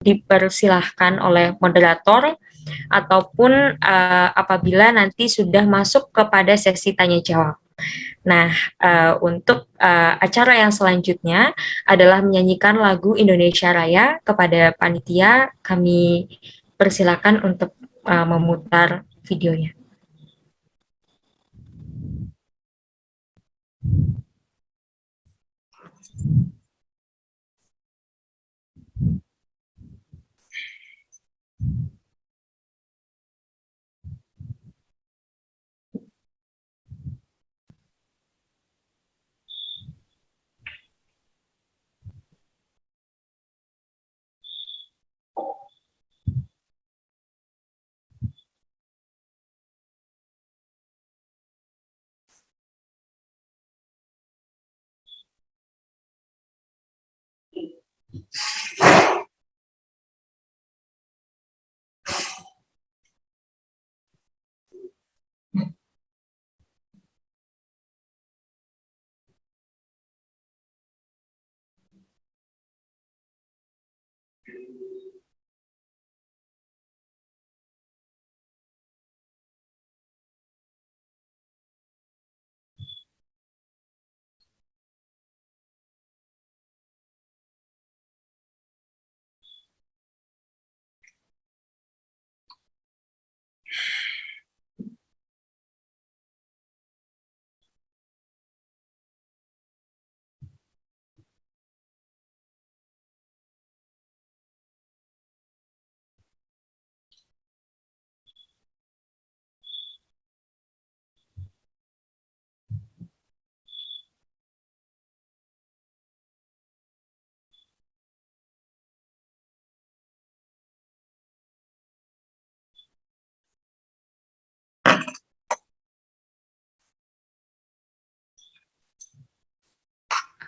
dipersilahkan oleh moderator ataupun apabila nanti sudah masuk kepada sesi tanya jawab. Nah, untuk acara yang selanjutnya adalah menyanyikan lagu Indonesia Raya. Kepada panitia, kami persilakan untuk memutar videonya.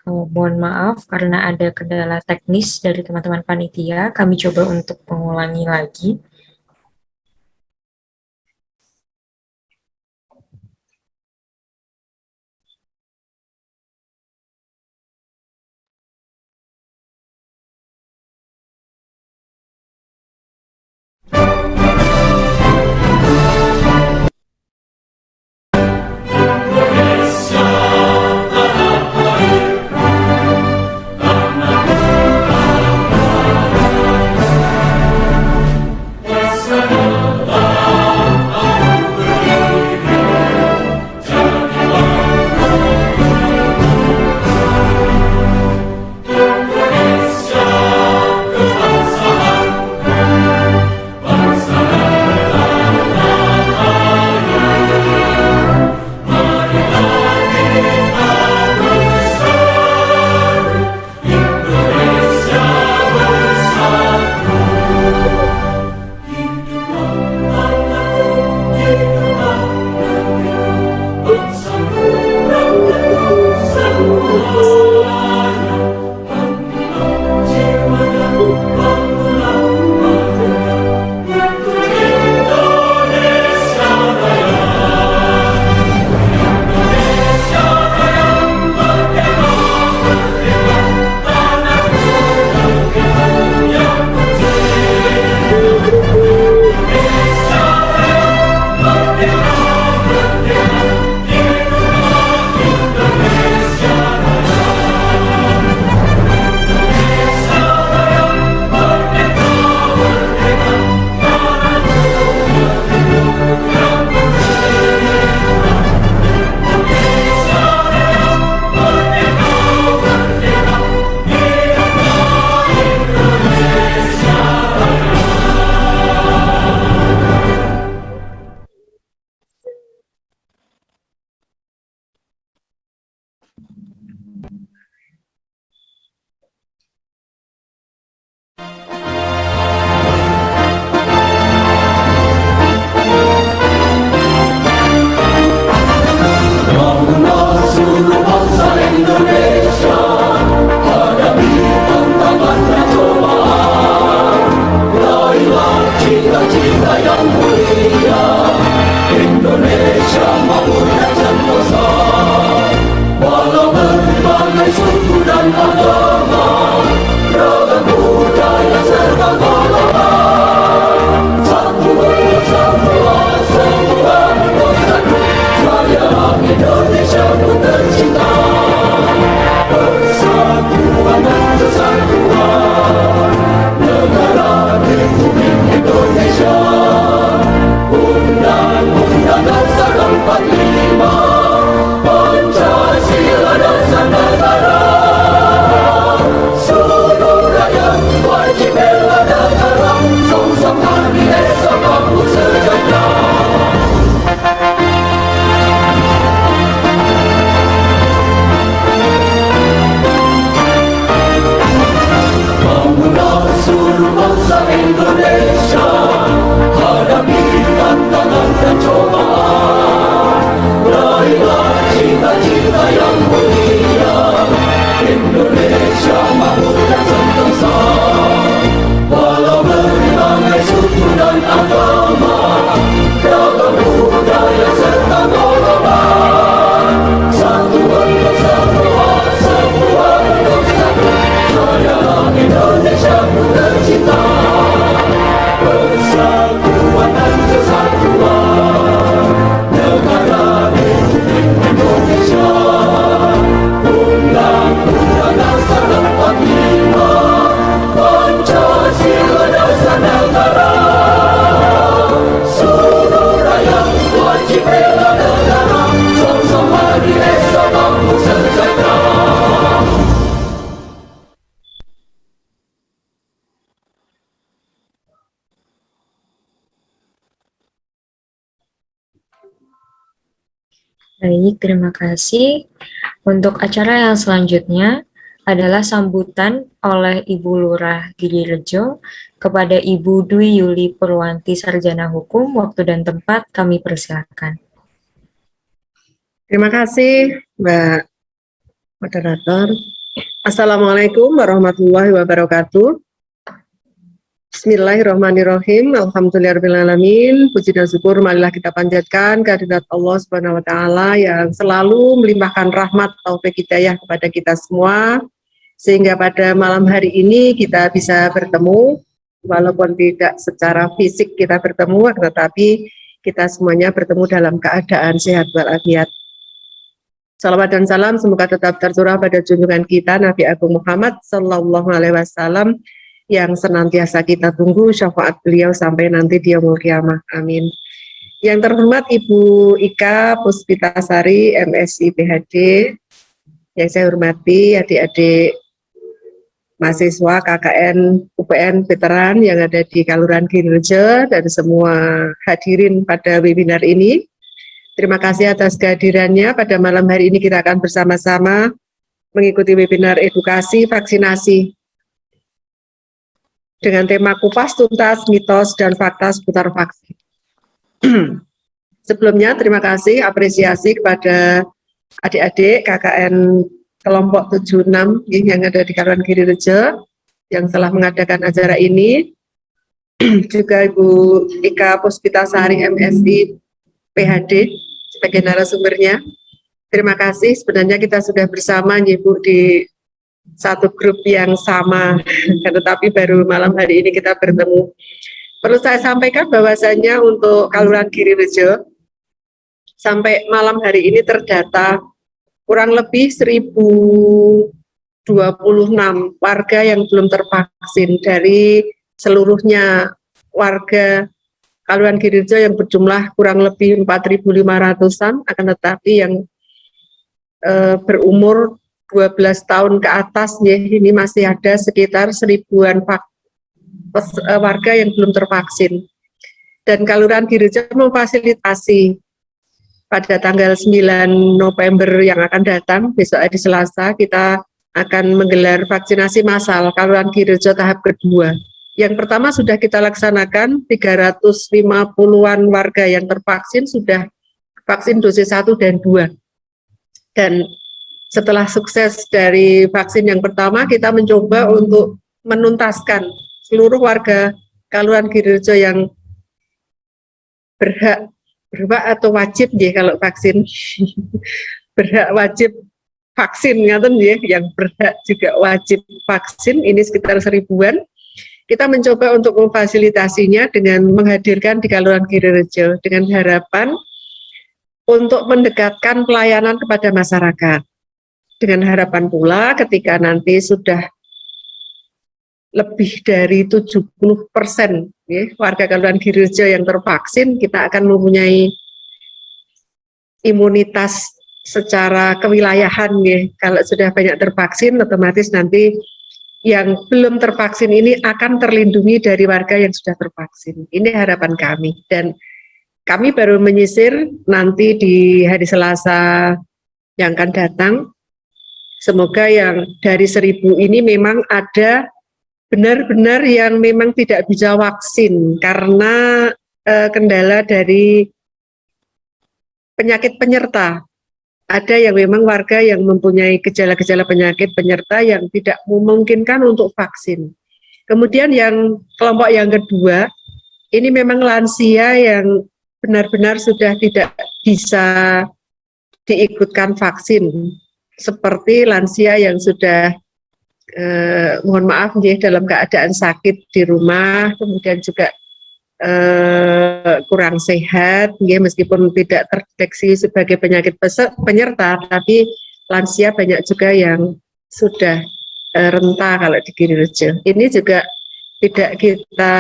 Mohon maaf karena ada kendala teknis dari teman-teman panitia. Kami coba untuk mengulangi lagi. Indonesia makmur dan sentosa, walau berbagai suku dan agama, ragam budaya serta negara Republik Indonesia. Undang-Undang Dasar 45, Pancasila dasar negara. Seluruh rakyat wajib bela negara, song-song hari esok kamu sejahtera. Bangunlah seluruh bangsa Indonesia, hadapi tantangan dan cobaan. Raihlah cita-cita yang mulia, Indonesia makmur dan sentosa. Walau berbagai suku dan agama, ragam budaya serta golongan, satu untuk semua, semua untuk satu. Jayalah Indonesia ku tercinta, persatuan dan kesatuan negara Republik Indonesia. Undang-Undang Dasar 45, Pancasila dasar negara. Seluruh rakyat wajib bela negara, song-song hari esok kamu sejahtera. Baik, terima kasih. Untuk acara yang selanjutnya adalah sambutan oleh Ibu Lurah Gidirejo kepada Ibu Dwi Yuli Purwanti Sarjana Hukum. Waktu dan tempat kami persilakan. Terima kasih, Mbak Moderator. Assalamualaikum warahmatullahi wabarakatuh. Bismillahirrahmanirrahim. Alhamdulillahirrahmanirrahim. Puji dan syukur marilah kita panjatkan kehadirat Allah Subhanahu wa Ta'ala yang selalu melimpahkan rahmat taufik hidayah kepada kita semua, sehingga pada malam hari ini kita bisa bertemu, walaupun tidak secara fisik kita bertemu, tetapi kita semuanya bertemu dalam keadaan sehat walafiat. Salawat dan salam semoga tetap tercurah pada junjungan kita Nabi Agung Muhammad Sallallahu Alaihi Wasallam yang senantiasa kita tunggu syafaat beliau sampai nanti di yaumul qiyamah. Amin. Yang terhormat Ibu Ika Puspitasari MSI PhD, yang saya hormati adik-adik mahasiswa KKN UPN Veteran yang ada di Kelurahan Gidirejo dan semua hadirin pada webinar ini. Terima kasih atas kehadirannya. Pada malam hari ini kita akan bersama-sama mengikuti webinar edukasi vaksinasi dengan tema kupas tuntas mitos dan fakta seputar vaksin. Sebelumnya terima kasih apresiasi kepada adik-adik KKN kelompok 76 yang ada di Kelurahan Gidirejo yang telah mengadakan acara ini. Juga Ibu Ika Puspitasari MSI PhD sebagai narasumbernya. Terima kasih, sebenarnya kita sudah bersama Ibu di satu grup yang sama, tetapi baru malam hari ini kita bertemu. Perlu saya sampaikan bahwasanya untuk Kelurahan Gidirejo sampai malam hari ini terdata kurang lebih 1026 warga yang belum tervaksin dari seluruhnya warga Kelurahan Gidirejo yang berjumlah kurang lebih 4.500-an, akan tetapi yang berumur 12 tahun ke atas ya, ini masih ada sekitar 1000-an warga yang belum tervaksin. Dan Kelurahan Gidirejo memfasilitasi pada tanggal 9 November yang akan datang, besok hari Selasa, kita akan menggelar vaksinasi massal Kelurahan Gidirejo tahap kedua. Yang pertama sudah kita laksanakan, 350-an warga yang tervaksin sudah vaksin dosis 1 dan 2. Dan setelah sukses dari vaksin yang pertama, kita mencoba untuk menuntaskan seluruh warga Kelurahan Gidirejo yang berhak atau wajib ya kalau vaksin berhak wajib vaksin ngaten ya, yang berhak juga wajib vaksin, ini sekitar 1000-an. Kita mencoba untuk memfasilitasinya dengan menghadirkan di Kelurahan Gidirejo dengan harapan untuk mendekatkan pelayanan kepada masyarakat. Dengan harapan pula ketika nanti sudah lebih dari 70% ya, warga Kelurahan Girirejo yang tervaksin, kita akan mempunyai imunitas secara kewilayahan ya. Kalau sudah banyak tervaksin, otomatis nanti yang belum tervaksin ini akan terlindungi dari warga yang sudah tervaksin. Ini harapan kami, dan kami baru menyisir nanti di hari Selasa yang akan datang. Semoga yang dari 1.000 ini memang ada benar-benar yang memang tidak bisa vaksin karena kendala dari penyakit penyerta. Ada yang memang warga yang mempunyai gejala-gejala penyakit penyerta yang tidak memungkinkan untuk vaksin. Kemudian yang kelompok yang kedua, ini memang lansia yang benar-benar sudah tidak bisa diikutkan vaksin, seperti lansia yang sudah mohon maaf ya, dalam keadaan sakit di rumah, kemudian juga kurang sehat ya, meskipun tidak terdeteksi sebagai penyakit penyerta, tapi lansia banyak juga yang sudah renta kalau di Girirejo. Ini juga tidak kita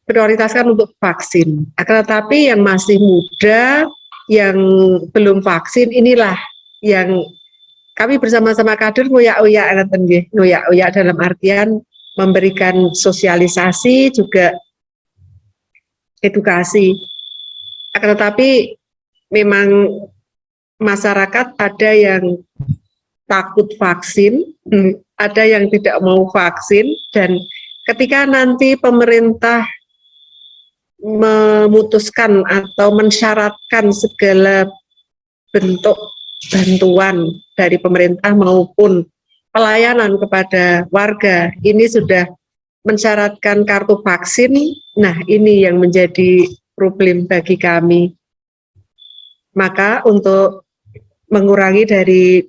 prioritaskan untuk vaksin. Akan tetapi yang masih muda, yang belum vaksin, inilah yang kami bersama-sama kader ngoyak-oyak dalam artian memberikan sosialisasi juga edukasi. Akan tetapi memang masyarakat ada yang takut vaksin, ada yang tidak mau vaksin, dan ketika nanti pemerintah memutuskan atau mensyaratkan segala bentuk bantuan dari pemerintah maupun pelayanan kepada warga, ini sudah mensyaratkan kartu vaksin. Nah, ini yang menjadi problem bagi kami. Maka untuk mengurangi dari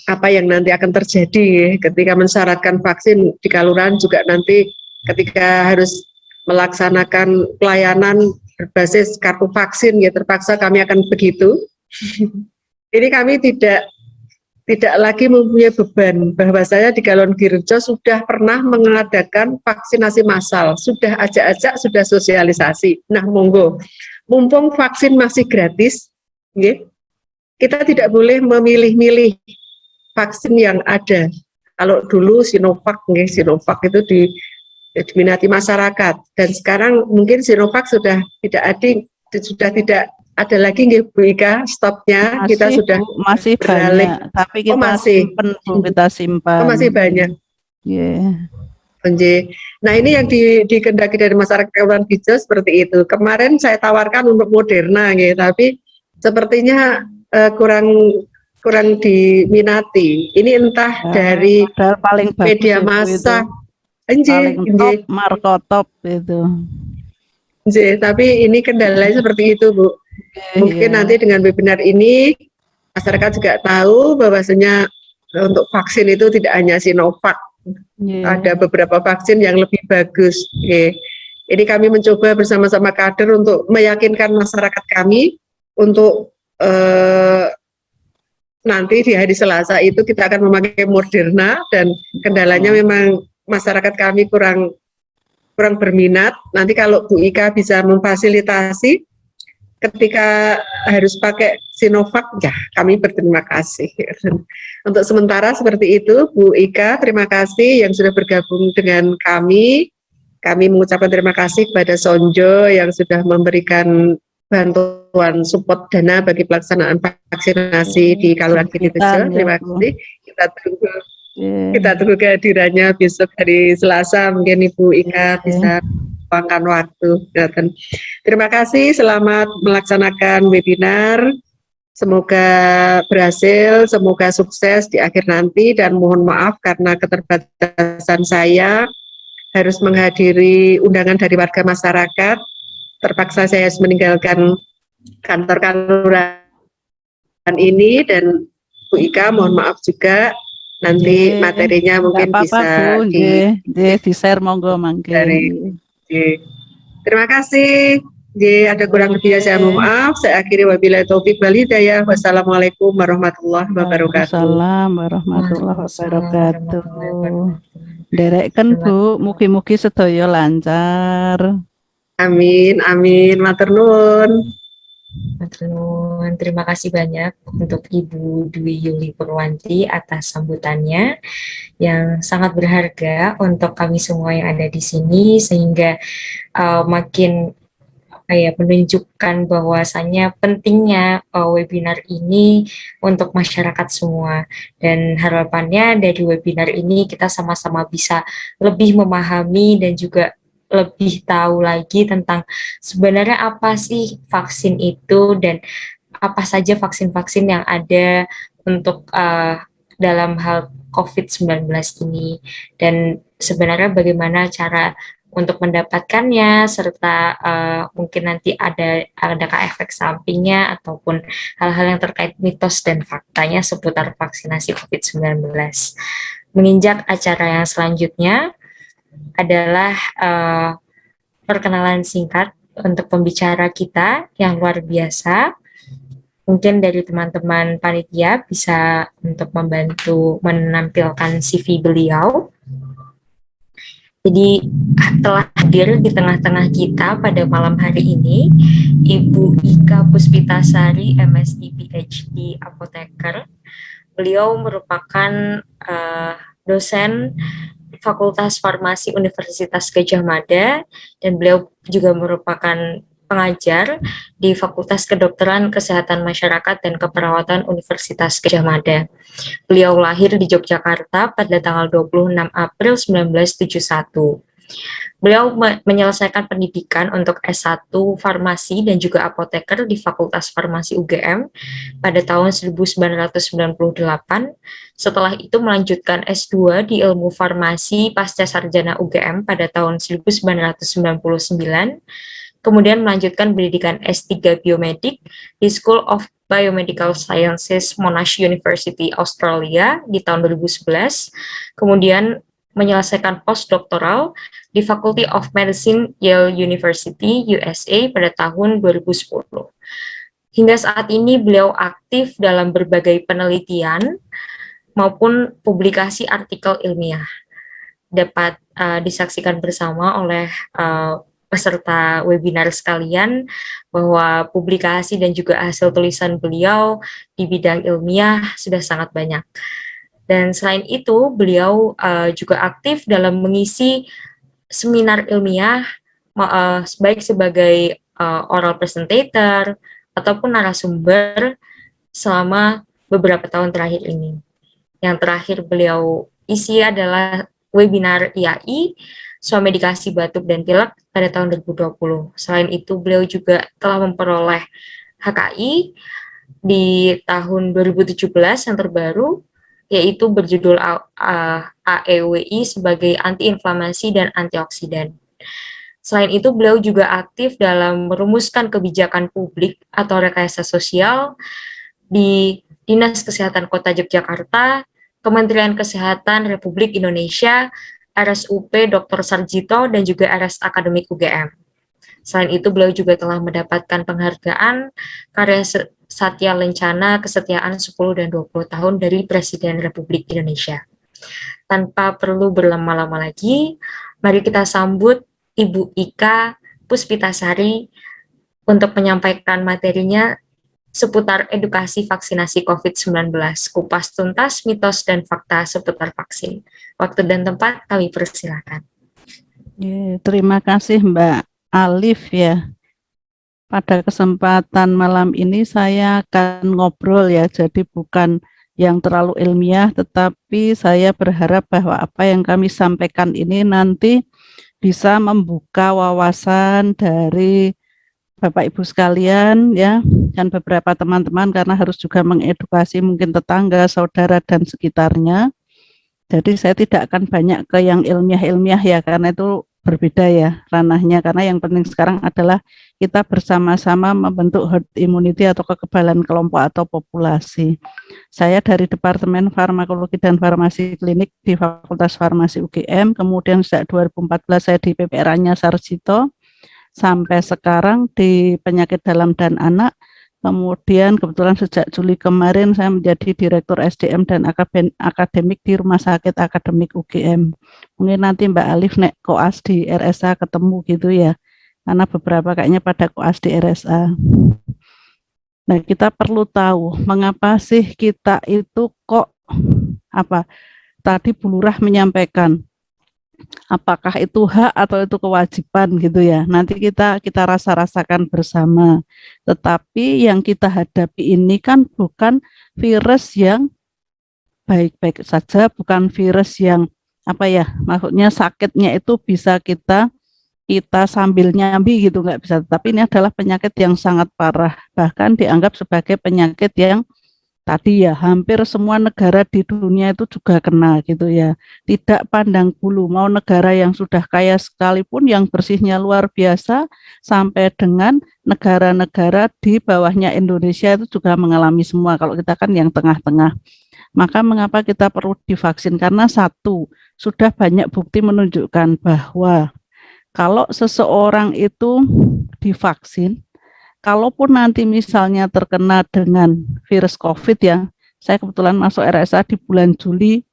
apa yang nanti akan terjadi ketika mensyaratkan vaksin di kelurahan, juga nanti ketika harus melaksanakan pelayanan berbasis kartu vaksin ya, terpaksa kami akan begitu. Ini kami tidak lagi mempunyai beban bahwa saya di Kelurahan Girirejo sudah pernah mengadakan vaksinasi massal, sudah ajak-ajak, sudah sosialisasi. Nah, monggo, mumpung vaksin masih gratis, ya, kita tidak boleh memilih-milih vaksin yang ada. Kalau dulu Sinovac, ya, Sinovac itu diminati masyarakat, dan sekarang mungkin Sinovac sudah tidak ada lagi nggih Bu Ika, stopnya Masih, kita sudah masih beralih. banyak, tapi kita masih simpen, Bu, kita simpan. masih banyak. Yeah. Nah, ini yang dikendaki dari masyarakat Kelurahan Girirejo seperti itu. Kemarin saya tawarkan untuk Moderna, gitu, tapi sepertinya kurang diminati. Ini entah dari paling media massa, paling top, markotop itu. Tapi ini kendalanya seperti itu, Bu. Mungkin nanti dengan webinar ini masyarakat juga tahu bahwasanya untuk vaksin itu tidak hanya Sinovac, ada beberapa vaksin yang lebih bagus. Ini kami mencoba bersama-sama kader untuk meyakinkan masyarakat kami untuk nanti di hari Selasa itu kita akan memakai Moderna, dan kendalanya memang masyarakat kami kurang berminat. Nanti kalau Bu Ika bisa memfasilitasi ketika harus pakai Sinovac, ya kami berterima kasih. Untuk sementara seperti itu, Bu Ika, terima kasih yang sudah bergabung dengan kami. Kami mengucapkan terima kasih kepada Sonjo yang sudah memberikan bantuan support dana bagi pelaksanaan vaksinasi di Kelurahan Girirejo. Terima kasih. Kita tunggu kehadirannya besok hari Selasa, mungkin Ibu Ika bisa luangkan waktu. Terima kasih, selamat melaksanakan webinar. Semoga berhasil, semoga sukses di akhir nanti, dan mohon maaf karena keterbatasan saya harus menghadiri undangan dari warga masyarakat. Terpaksa saya harus meninggalkan kantor kelurahan ini, dan Bu Ika mohon maaf juga. Nanti materinya mungkin bisa di-share, monggo mangke. Terima kasih Ada kurang lebihnya saya mohon maaf. Saya akhiri wabillahi taufik wal hidayah. Wassalamualaikum warahmatullahi wabarakatuh. Waalaikumsalam warahmatullahi Waalaikumsalam wabarakatuh. warahmatullahi wabarakatuh. Dereken Terima Bu, mugi-mugi sedaya lancar. Amin, amin. Matur nuwun. Matur nuwun. Terima kasih banyak untuk Ibu Dwi Yuli Purwanti atas sambutannya yang sangat berharga untuk kami semua yang ada di sini, sehingga makin menunjukkan bahwasannya pentingnya webinar ini untuk masyarakat semua, dan harapannya dari webinar ini kita sama-sama bisa lebih memahami dan juga lebih tahu lagi tentang sebenarnya apa sih vaksin itu dan apa saja vaksin-vaksin yang ada untuk dalam hal COVID-19 ini, dan sebenarnya bagaimana cara untuk mendapatkannya, serta mungkin nanti adakah efek sampingnya ataupun hal-hal yang terkait mitos dan faktanya seputar vaksinasi COVID-19. Menginjak acara yang selanjutnya adalah perkenalan singkat untuk pembicara kita yang luar biasa. Mungkin dari teman-teman panitia bisa untuk membantu menampilkan CV beliau. Jadi telah hadir di tengah-tengah kita pada malam hari ini Ibu Ika Puspitasari, MSc PhD Apoteker. Beliau merupakan dosen Fakultas Farmasi Universitas Gadjah Mada, dan beliau juga merupakan pengajar di Fakultas Kedokteran Kesehatan Masyarakat dan Keperawatan Universitas Gadjah Mada. Beliau lahir di Yogyakarta pada tanggal 26 April 1971. Beliau menyelesaikan pendidikan untuk S1 Farmasi dan juga Apoteker di Fakultas Farmasi UGM pada tahun 1998. Setelah itu melanjutkan S2 di Ilmu Farmasi Pasca Sarjana UGM pada tahun 1999. Kemudian melanjutkan pendidikan S3 Biomedik di School of Biomedical Sciences Monash University Australia di tahun 2011. Kemudian menyelesaikan postdoktoral di Faculty of Medicine Yale University USA pada tahun 2010. Hingga saat ini beliau aktif dalam berbagai penelitian maupun publikasi artikel ilmiah. Dapat disaksikan bersama oleh peserta webinar sekalian bahwa publikasi dan juga hasil tulisan beliau di bidang ilmiah sudah sangat banyak. Dan selain itu, beliau juga aktif dalam mengisi seminar ilmiah, baik sebagai oral presentator ataupun narasumber selama beberapa tahun terakhir ini. Yang terakhir beliau isi adalah webinar IAI, Swamedikasi Batuk dan Pilek pada tahun 2020. Selain itu, beliau juga telah memperoleh HKI di tahun 2017 yang terbaru, yaitu berjudul AEWI sebagai antiinflamasi dan antioksidan. Selain itu, beliau juga aktif dalam merumuskan kebijakan publik atau rekayasa sosial di Dinas Kesehatan Kota Yogyakarta, Kementerian Kesehatan Republik Indonesia, RSUP Dr. Sarjito, dan juga RS Akademik UGM. Selain itu, beliau juga telah mendapatkan penghargaan karya Satya Lencana Kesetiaan 10 dan 20 tahun dari Presiden Republik Indonesia. Tanpa perlu berlama-lama lagi, mari kita sambut Ibu Ika Puspitasari untuk menyampaikan materinya seputar edukasi vaksinasi COVID-19, kupas tuntas, mitos, dan fakta seputar vaksin. Waktu dan tempat kami persilakan. Terima kasih Mbak Alif ya. Pada kesempatan malam ini saya akan ngobrol ya, jadi bukan yang terlalu ilmiah, tetapi saya berharap bahwa apa yang kami sampaikan ini nanti bisa membuka wawasan dari Bapak Ibu sekalian ya, dan beberapa teman-teman, karena harus juga mengedukasi mungkin tetangga, saudara, dan sekitarnya. Jadi saya tidak akan banyak ke yang ilmiah-ilmiah ya, karena itu berbeda ya ranahnya, karena yang penting sekarang adalah kita bersama-sama membentuk herd immunity atau kekebalan kelompok atau populasi. Saya dari Departemen Farmakologi dan Farmasi Klinik di Fakultas Farmasi UGM, kemudian sejak 2014 saya di PPRA-nya Sarjito. sampai sekarang di penyakit dalam dan anak. Kemudian kebetulan sejak Juli kemarin saya menjadi Direktur SDM dan Akademik di Rumah Sakit Akademik UGM. Mungkin nanti Mbak Alif nek koas di RSA ketemu gitu ya, karena beberapa kayaknya pada koas di RSA. Nah, kita perlu tahu mengapa sih kita itu kok tadi Bu Lurah menyampaikan apakah itu hak atau itu kewajiban gitu ya. Nanti kita rasakan bersama. Tetapi yang kita hadapi ini kan bukan virus yang baik-baik saja, bukan virus yang maksudnya sakitnya itu bisa kita sambil nyambi gitu, nggak bisa. Tapi ini adalah penyakit yang sangat parah, bahkan dianggap sebagai penyakit yang tadi ya hampir semua negara di dunia itu juga kena gitu ya. Tidak pandang bulu, mau negara yang sudah kaya sekalipun yang bersihnya luar biasa sampai dengan negara-negara di bawahnya Indonesia itu juga mengalami semua. Kalau kita kan yang tengah-tengah. Maka mengapa kita perlu divaksin? Karena satu, sudah banyak bukti menunjukkan bahwa kalau seseorang itu divaksin, kalaupun nanti misalnya terkena dengan virus COVID ya, saya kebetulan masuk RSA di bulan Juli,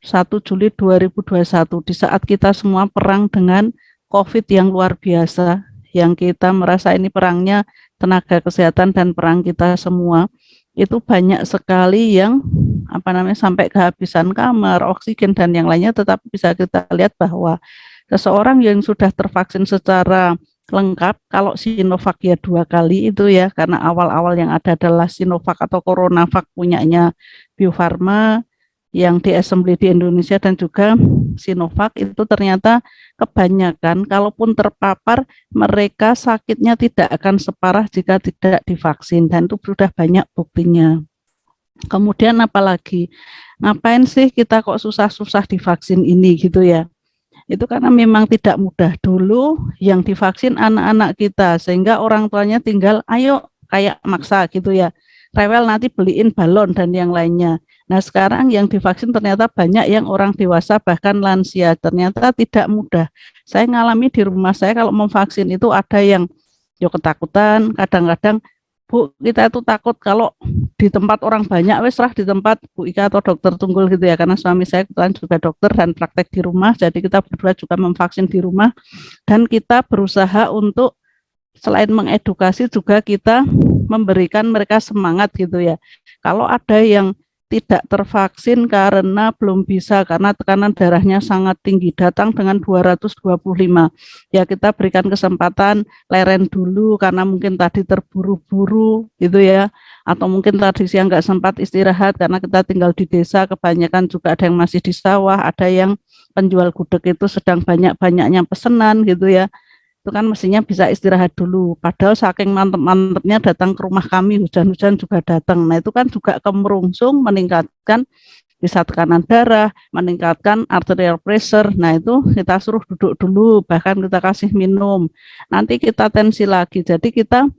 1 Juli 2021, di saat kita semua perang dengan COVID yang luar biasa, yang kita merasa ini perangnya tenaga kesehatan dan perang kita semua, itu banyak sekali yang sampai kehabisan kamar, oksigen dan yang lainnya, tetapi bisa kita lihat bahwa seseorang yang sudah tervaksin secara lengkap, kalau Sinovac ya 2 kali itu ya, karena awal-awal yang ada adalah Sinovac atau CoronaVac punyanya Bio Farma yang diassembly di Indonesia dan juga Sinovac itu ternyata kebanyakan kalaupun terpapar mereka sakitnya tidak akan separah jika tidak divaksin dan itu sudah banyak buktinya. Kemudian apalagi, ngapain sih kita kok susah-susah divaksin ini gitu ya. Itu karena memang tidak mudah. Dulu yang divaksin anak-anak kita, sehingga orang tuanya tinggal ayo kayak maksa gitu ya, rewel nanti beliin balon dan yang lainnya. Nah sekarang yang divaksin ternyata banyak yang orang dewasa bahkan lansia, ternyata tidak mudah. Saya ngalami di rumah saya kalau memvaksin itu ada yang ketakutan, kadang-kadang Bu, kita itu takut kalau di tempat orang banyak, wes lah di tempat Bu Ika atau dokter Tunggul gitu ya, karena suami saya kebetulan juga dokter dan praktek di rumah, jadi kita berdua juga memvaksin di rumah, dan kita berusaha untuk selain mengedukasi juga kita memberikan mereka semangat gitu ya. Kalau ada yang tidak tervaksin karena belum bisa, karena tekanan darahnya sangat tinggi, datang dengan 225. Ya kita berikan kesempatan leren dulu karena mungkin tadi terburu-buru gitu ya, atau mungkin tadi siang nggak sempat istirahat karena kita tinggal di desa, kebanyakan juga ada yang masih di sawah, ada yang penjual gudeg itu sedang banyak-banyaknya pesanan gitu ya. Itu kan mestinya bisa istirahat dulu, padahal saking mantep-mantepnya datang ke rumah kami, hujan-hujan juga datang. Nah itu kan juga kemerungsung meningkatkan bisa tekanan darah, meningkatkan arterial pressure. Nah itu kita suruh duduk dulu, bahkan kita kasih minum, nanti kita tensi lagi. Jadi kita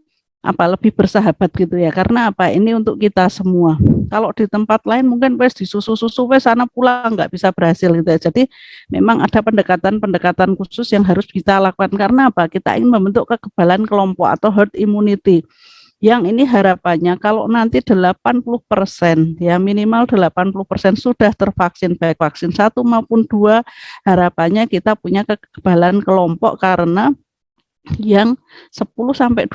lebih bersahabat gitu ya, karena ini untuk kita semua. Kalau di tempat lain mungkin wes disusu-susu wes sana pulang nggak bisa berhasil gitu ya. Jadi memang ada pendekatan khusus yang harus kita lakukan, karena kita ingin membentuk kekebalan kelompok atau herd immunity, yang ini harapannya kalau nanti 80% ya, minimal 80% sudah tervaksin, baik vaksin 1 maupun 2, harapannya kita punya kekebalan kelompok, karena yang 10-20%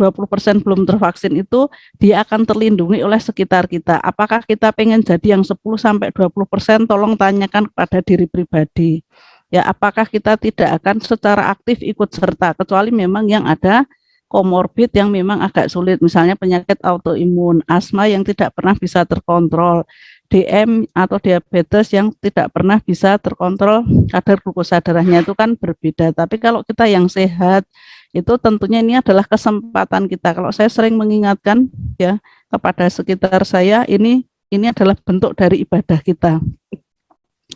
belum tervaksin itu dia akan terlindungi oleh sekitar kita. Apakah kita pengen jadi yang 10-20%? Tolong tanyakan kepada diri pribadi. Ya, apakah kita tidak akan secara aktif ikut serta, kecuali memang yang ada komorbid yang memang agak sulit, misalnya penyakit autoimun, asma yang tidak pernah bisa terkontrol, DM atau diabetes yang tidak pernah bisa terkontrol kadar glukosa darahnya, itu kan berbeda. Tapi kalau kita yang sehat, itu tentunya ini adalah kesempatan kita. Kalau saya sering mengingatkan ya kepada sekitar saya, ini adalah bentuk dari ibadah kita.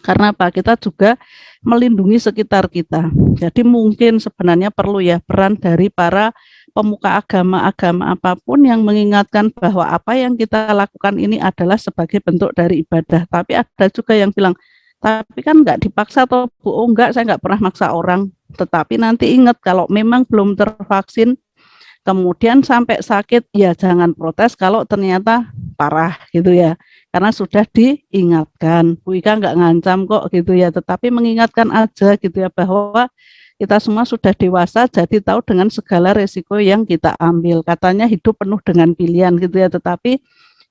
Karena kita juga melindungi sekitar kita. Jadi mungkin sebenarnya perlu ya peran dari para pemuka agama-agama apapun yang mengingatkan bahwa apa yang kita lakukan ini adalah sebagai bentuk dari ibadah. Tapi ada juga yang bilang, tapi kan nggak dipaksa atau Bu, enggak, saya nggak pernah maksa orang. Tetapi nanti ingat kalau memang belum tervaksin kemudian sampai sakit, ya jangan protes kalau ternyata parah gitu ya. Karena sudah diingatkan. Bu Ika nggak ngancam kok gitu ya, tetapi mengingatkan aja gitu ya bahwa kita semua sudah dewasa, jadi tahu dengan segala resiko yang kita ambil. Katanya hidup penuh dengan pilihan gitu ya, tetapi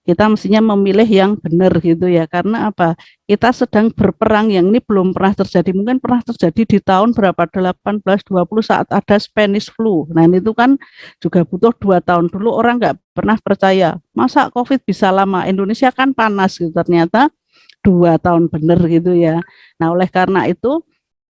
kita mestinya memilih yang benar gitu ya. Karena apa? Kita sedang berperang yang ini belum pernah terjadi. Mungkin pernah terjadi di tahun berapa 18-20 saat ada Spanish flu. Nah itu kan juga butuh 2 tahun. Dulu orang nggak pernah percaya. Masa COVID bisa lama? Indonesia kan panas gitu. Ternyata 2 tahun benar gitu ya. Nah oleh karena itu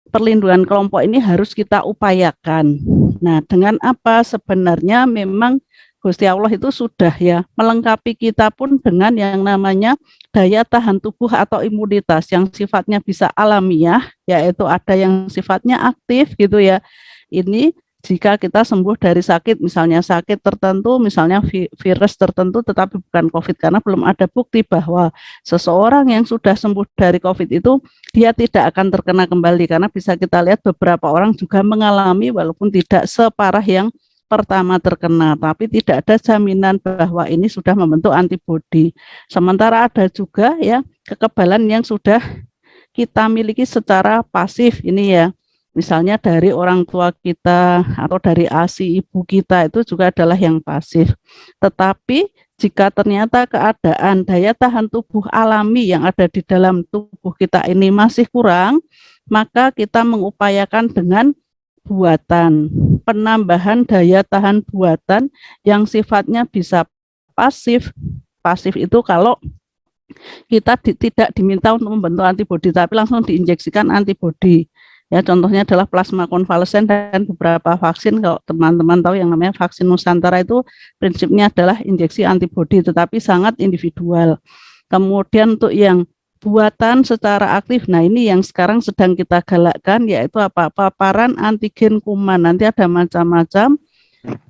perlindungan kelompok ini harus kita upayakan. Nah dengan apa? Sebenarnya memang Gusti Allah itu sudah ya melengkapi kita pun dengan yang namanya daya tahan tubuh atau imunitas yang sifatnya bisa alamiah, yaitu ada yang sifatnya aktif gitu ya. Ini jika kita sembuh dari sakit, misalnya sakit tertentu, misalnya virus tertentu tetapi bukan COVID, karena belum ada bukti bahwa seseorang yang sudah sembuh dari COVID itu dia tidak akan terkena kembali, karena bisa kita lihat beberapa orang juga mengalami walaupun tidak separah yang pertama terkena, tapi tidak ada jaminan bahwa ini sudah membentuk antibodi. Sementara ada juga ya kekebalan yang sudah kita miliki secara pasif ini ya. Misalnya dari orang tua kita atau dari ASI ibu kita itu juga adalah yang pasif. Tetapi jika ternyata keadaan daya tahan tubuh alami yang ada di dalam tubuh kita ini masih kurang, maka kita mengupayakan dengan buatan, penambahan daya tahan buatan yang sifatnya bisa pasif. Pasif itu kalau kita tidak diminta untuk membentuk antibodi, tapi langsung diinjeksikan antibodi. Ya, contohnya adalah plasma konvalesen dan beberapa vaksin. Kalau teman-teman tahu yang namanya vaksin Nusantara itu prinsipnya adalah injeksi antibodi, tetapi sangat individual. Kemudian untuk yang buatan secara aktif, nah ini yang sekarang sedang kita galakkan, yaitu apa? Paparan antigen kuman. Nanti ada macam-macam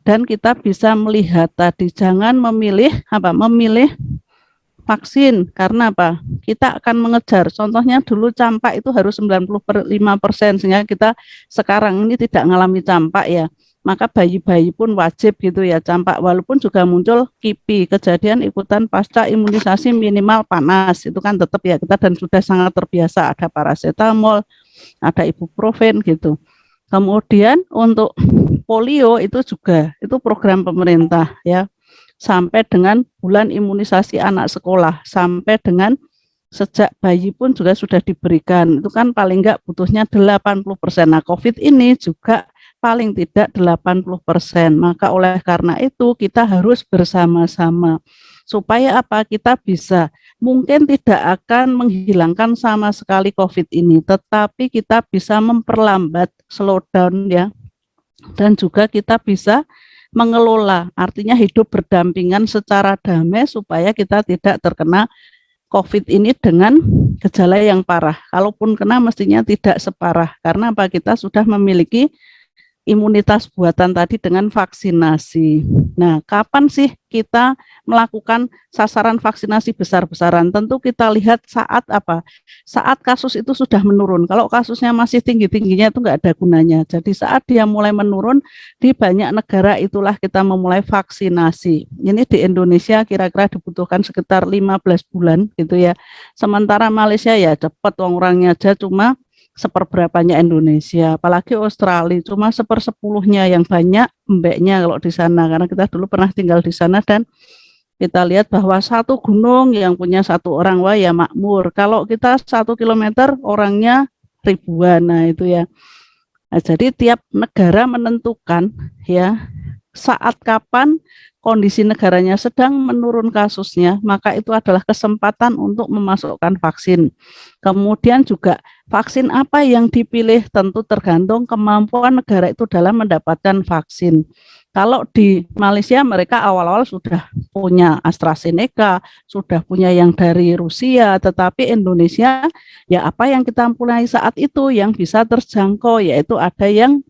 dan kita bisa melihat tadi, jangan memilih vaksin, karena apa? Kita akan mengejar. Contohnya dulu campak itu harus 95%, sehingga kita sekarang ini tidak mengalami campak ya. Maka bayi-bayi pun wajib gitu ya campak, walaupun juga muncul KIPI, kejadian ikutan pasca imunisasi minimal panas, itu kan tetap ya kita dan sudah sangat terbiasa, ada paracetamol, ada ibuprofen gitu. Kemudian untuk polio itu juga, itu program pemerintah ya, sampai dengan bulan imunisasi anak sekolah, sampai dengan sejak bayi pun juga sudah diberikan, itu kan paling enggak butuhnya 80%. Nah COVID ini juga paling tidak 80%. Maka oleh karena itu kita harus bersama-sama supaya apa? Kita bisa, mungkin tidak akan menghilangkan sama sekali COVID ini, tetapi kita bisa memperlambat, slow down ya, dan juga kita bisa mengelola, artinya hidup berdampingan secara damai supaya kita tidak terkena COVID ini dengan gejala yang parah. Kalaupun kena mestinya tidak separah, karena apa? Kita sudah memiliki imunitas buatan tadi dengan vaksinasi. Nah, kapan sih kita melakukan sasaran vaksinasi besar-besaran? Tentu kita lihat saat apa? Saat kasus itu sudah menurun. Kalau kasusnya masih tinggi-tingginya itu enggak ada gunanya. Jadi saat dia mulai menurun di banyak negara itulah kita memulai vaksinasi. Ini di Indonesia kira-kira dibutuhkan sekitar 15 bulan gitu ya. Sementara Malaysia ya cepat, orangnya aja cuma seperberapanya Indonesia, apalagi Australia cuma 1/10-nya, yang banyak embeknya kalau di sana, karena kita dulu pernah tinggal di sana dan kita lihat bahwa satu gunung yang punya satu orang, wah ya makmur. Kalau kita 1 kilometer orangnya ribuan, nah itu ya. Nah, jadi tiap negara menentukan ya saat kapan kondisi negaranya sedang menurun kasusnya, maka itu adalah kesempatan untuk memasukkan vaksin. Kemudian juga vaksin apa yang dipilih tentu tergantung kemampuan negara itu dalam mendapatkan vaksin. Kalau di Malaysia mereka awal-awal sudah punya AstraZeneca, sudah punya yang dari Rusia, tetapi Indonesia ya apa yang kita mulai saat itu yang bisa terjangkau, yaitu ada yang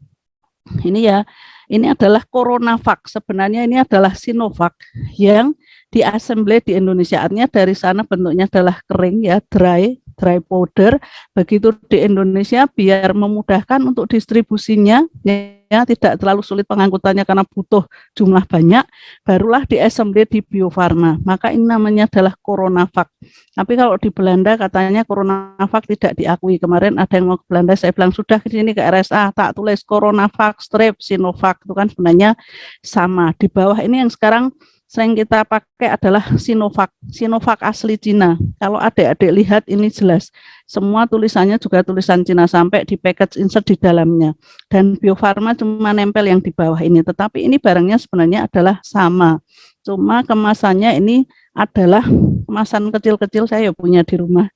ini ya, ini adalah CoronaVac, sebenarnya ini adalah Sinovac yang diassemble di Indonesia, artinya dari sana bentuknya adalah kering ya, dry, dry powder. Begitu di Indonesia biar memudahkan untuk distribusinya, ya tidak terlalu sulit pengangkutannya karena butuh jumlah banyak, barulah di assembly di Bio Farma. Maka ini namanya adalah CoronaVac. Tapi kalau di Belanda katanya CoronaVac tidak diakui. Kemarin ada yang mau ke Belanda, saya bilang sudah ke sini ke RSA, tak tulis CoronaVac strip Sinovac, itu kan sebenarnya sama. Di bawah ini yang sekarang sering kita pakai adalah Sinovac, Sinovac asli Cina. Kalau adik-adik lihat ini jelas, semua tulisannya juga tulisan Cina sampai di package insert di dalamnya. Dan Bio Farma cuma nempel yang di bawah ini, tetapi ini barangnya sebenarnya adalah sama. Cuma kemasannya ini adalah kemasan kecil-kecil, saya punya di rumah.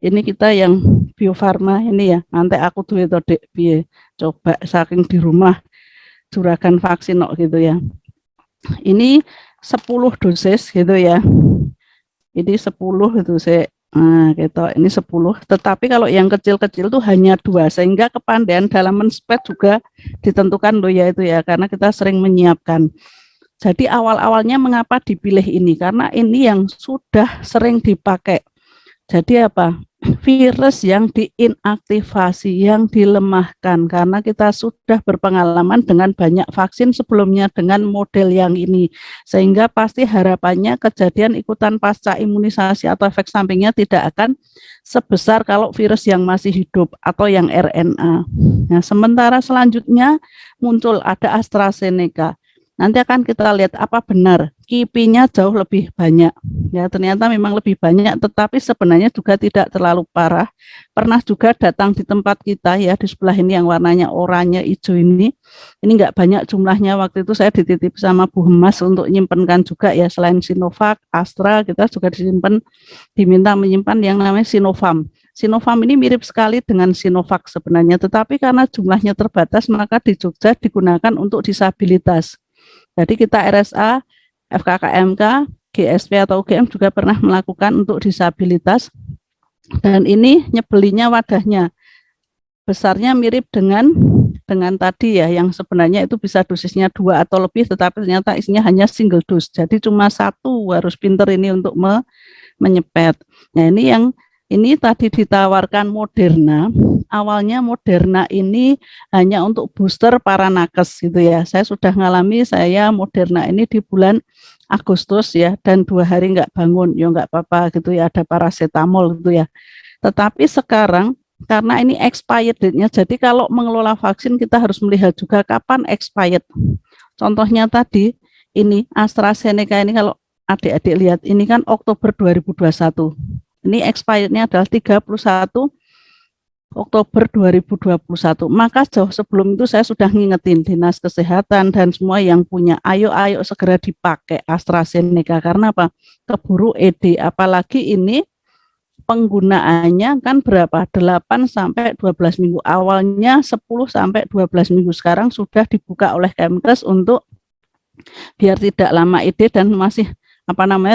Ini kita yang Bio Farma ini ya, nanti aku duwe to Dek piye. Coba saking di rumah juragan vaksin kok gitu ya. Ini 10 dosis gitu ya. Ini 10 itu saya gitu. Ini 10. Tetapi kalau yang kecil-kecil tuh hanya 2 sehingga kepandaian dalam men-spread juga ditentukan loh ya itu ya, karena kita sering menyiapkan. Jadi awal-awalnya mengapa dipilih ini? Karena ini yang sudah sering dipakai. Jadi apa? Virus yang diinaktivasi, yang dilemahkan, karena kita sudah berpengalaman dengan banyak vaksin sebelumnya dengan model yang ini, sehingga pasti harapannya kejadian ikutan pasca imunisasi atau efek sampingnya tidak akan sebesar kalau virus yang masih hidup atau yang RNA. Nah, sementara selanjutnya muncul ada AstraZeneca. Nanti akan kita lihat apa benar KIPI-nya jauh lebih banyak. Ya, ternyata memang lebih banyak, tetapi sebenarnya juga tidak terlalu parah. Pernah juga datang di tempat kita ya, di sebelah ini yang warnanya oranye hijau ini. Ini enggak banyak jumlahnya, waktu itu saya dititip sama Bu Hemas untuk menyimpankan juga ya, selain Sinovac, Astra, kita juga diminta menyimpan yang namanya Sinovac. Sinovac ini mirip sekali dengan Sinovac sebenarnya, tetapi karena jumlahnya terbatas, maka di Jogja digunakan untuk disabilitas. Jadi kita RSA, FKKMK, GSP atau UGM juga pernah melakukan untuk disabilitas. Dan ini nyebelinya wadahnya. Besarnya mirip dengan tadi ya, yang sebenarnya itu bisa dosisnya 2 atau lebih, tetapi ternyata isinya hanya single dose. Jadi cuma 1, harus pinter ini untuk menyepet. Nah ini tadi ditawarkan Moderna. Awalnya Moderna ini hanya untuk booster para nakes gitu ya. Saya sudah ngalami, saya Moderna ini di bulan Agustus ya, dan 2 hari nggak bangun, ya nggak apa-apa gitu ya, ada paracetamol gitu ya. Tetapi sekarang karena ini expired date-nya, jadi kalau mengelola vaksin kita harus melihat juga kapan expired. Contohnya tadi ini AstraZeneca ini kalau adik-adik lihat ini kan Oktober 2021. Ini expirednya adalah 31 Oktober 2021. Maka jauh sebelum itu saya sudah ngingetin Dinas Kesehatan dan semua yang punya, ayo segera dipakai AstraZeneca. Karena apa? Keburu ED, apalagi ini penggunaannya kan berapa? 8 sampai 12 minggu. Awalnya 10 sampai 12 minggu. Sekarang sudah dibuka oleh Kemkes untuk biar tidak lama ED dan masih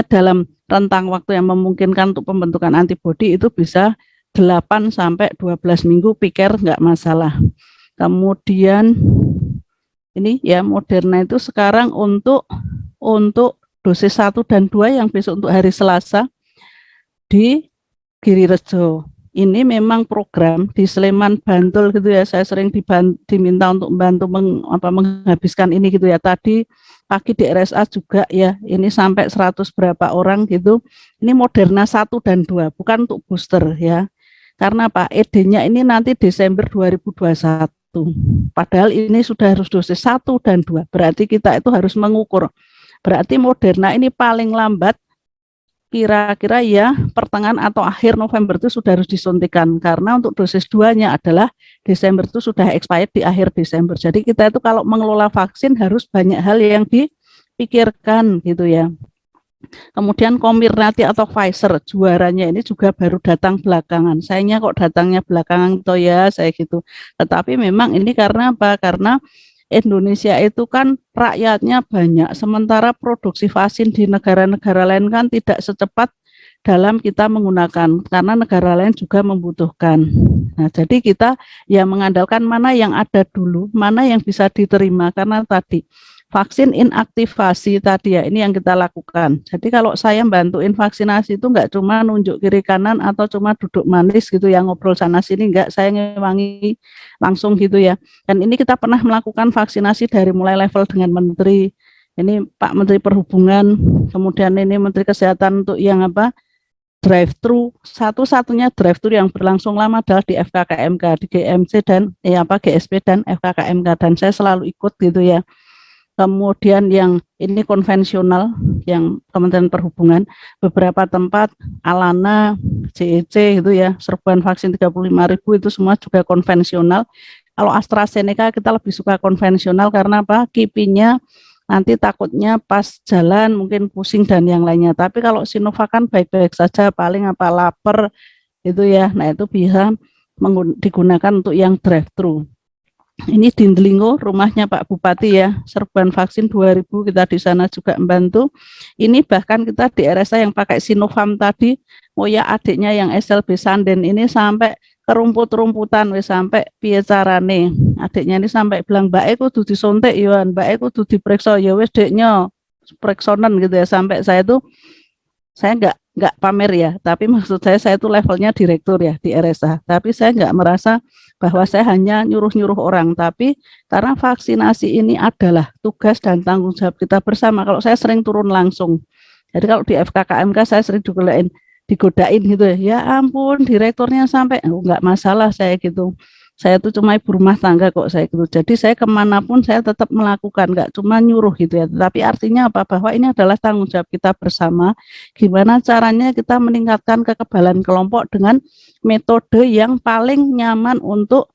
dalam rentang waktu yang memungkinkan untuk pembentukan antibodi itu bisa 8 sampai 12 minggu, pikir nggak masalah. Kemudian ini ya Moderna itu sekarang untuk dosis 1 dan 2 yang besok untuk hari Selasa di Girirejo. Ini memang program di Sleman, Bantul gitu ya. Saya sering diminta untuk membantu menghabiskan ini gitu ya. Tadi pagi di RSA juga ya. Ini sampai 100 berapa orang gitu. Ini Moderna 1 dan 2, bukan untuk booster ya. Karena Pak ED-nya ini nanti Desember 2021. Padahal ini sudah harus dosis 1 dan 2. Berarti kita itu harus mengukur. Berarti Moderna ini paling lambat kira-kira ya pertengahan atau akhir November itu sudah harus disuntikan, karena untuk dosis 2-nya adalah Desember itu sudah expired di akhir Desember. Jadi kita itu kalau mengelola vaksin harus banyak hal yang dipikirkan gitu ya. Kemudian Comirnaty atau Pfizer, juaranya ini juga baru datang belakangan. Sayangnya kok datangnya belakangan toh ya, saya gitu. Tetapi memang ini karena apa? Karena Indonesia itu kan rakyatnya banyak, sementara produksi vaksin di negara-negara lain kan tidak secepat dalam kita menggunakan, karena negara lain juga membutuhkan. Nah, jadi kita ya mengandalkan mana yang ada dulu, mana yang bisa diterima, karena tadi vaksin inaktivasi tadi ya, ini yang kita lakukan. Jadi kalau saya bantuin vaksinasi itu nggak cuma nunjuk kiri kanan atau cuma duduk manis gitu ya, ngobrol sana sini, nggak, saya ngewangi langsung gitu ya. Dan ini kita pernah melakukan vaksinasi dari mulai level dengan menteri, ini Pak Menteri Perhubungan, kemudian ini Menteri Kesehatan untuk yang apa, drive-thru, satu-satunya drive-thru yang berlangsung lama adalah di FKKMK, di GMC dan GSP dan FKKMK, dan saya selalu ikut gitu ya. Kemudian yang ini konvensional, yang Kementerian Perhubungan, beberapa tempat, Alana, CEC gitu ya, serbuan vaksin 35.000 itu semua juga konvensional. Kalau AstraZeneca kita lebih suka konvensional karena apa? Kipinya nanti takutnya pas jalan mungkin pusing dan yang lainnya. Tapi kalau Sinovac kan baik-baik saja, paling apa lapar itu ya. Nah itu bisa digunakan untuk yang drive-thru. Ini di Delingo, rumahnya Pak Bupati ya, serbuan vaksin 2.000 kita di sana juga membantu. Ini bahkan kita di RSA yang pakai Sinovac tadi, ya adiknya yang SLB Sanden ini sampai ke rumput-rumputan, wis sampai piye carane. Adiknya ini sampai bilang, Mbak kudu disuntik ya, Mbak kudu diperiksa ya, wis deknya periksonan gitu ya. Sampai saya tuh, saya nggak pamer ya, tapi maksud saya itu levelnya direktur ya di RSA, tapi saya nggak merasa bahwa saya hanya nyuruh-nyuruh orang, tapi karena vaksinasi ini adalah tugas dan tanggung jawab kita bersama. Kalau saya sering turun langsung, jadi kalau di FKKMK saya sering digodain gitu ya, ya ampun direkturnya sampai, nggak masalah saya gitu. Saya tuh cuma ibu rumah tangga kok saya gitu. Jadi saya kemanapun saya tetap melakukan, nggak cuma nyuruh gitu ya. Tapi artinya apa? Bahwa ini adalah tanggung jawab kita bersama. Gimana caranya kita meningkatkan kekebalan kelompok dengan metode yang paling nyaman untuk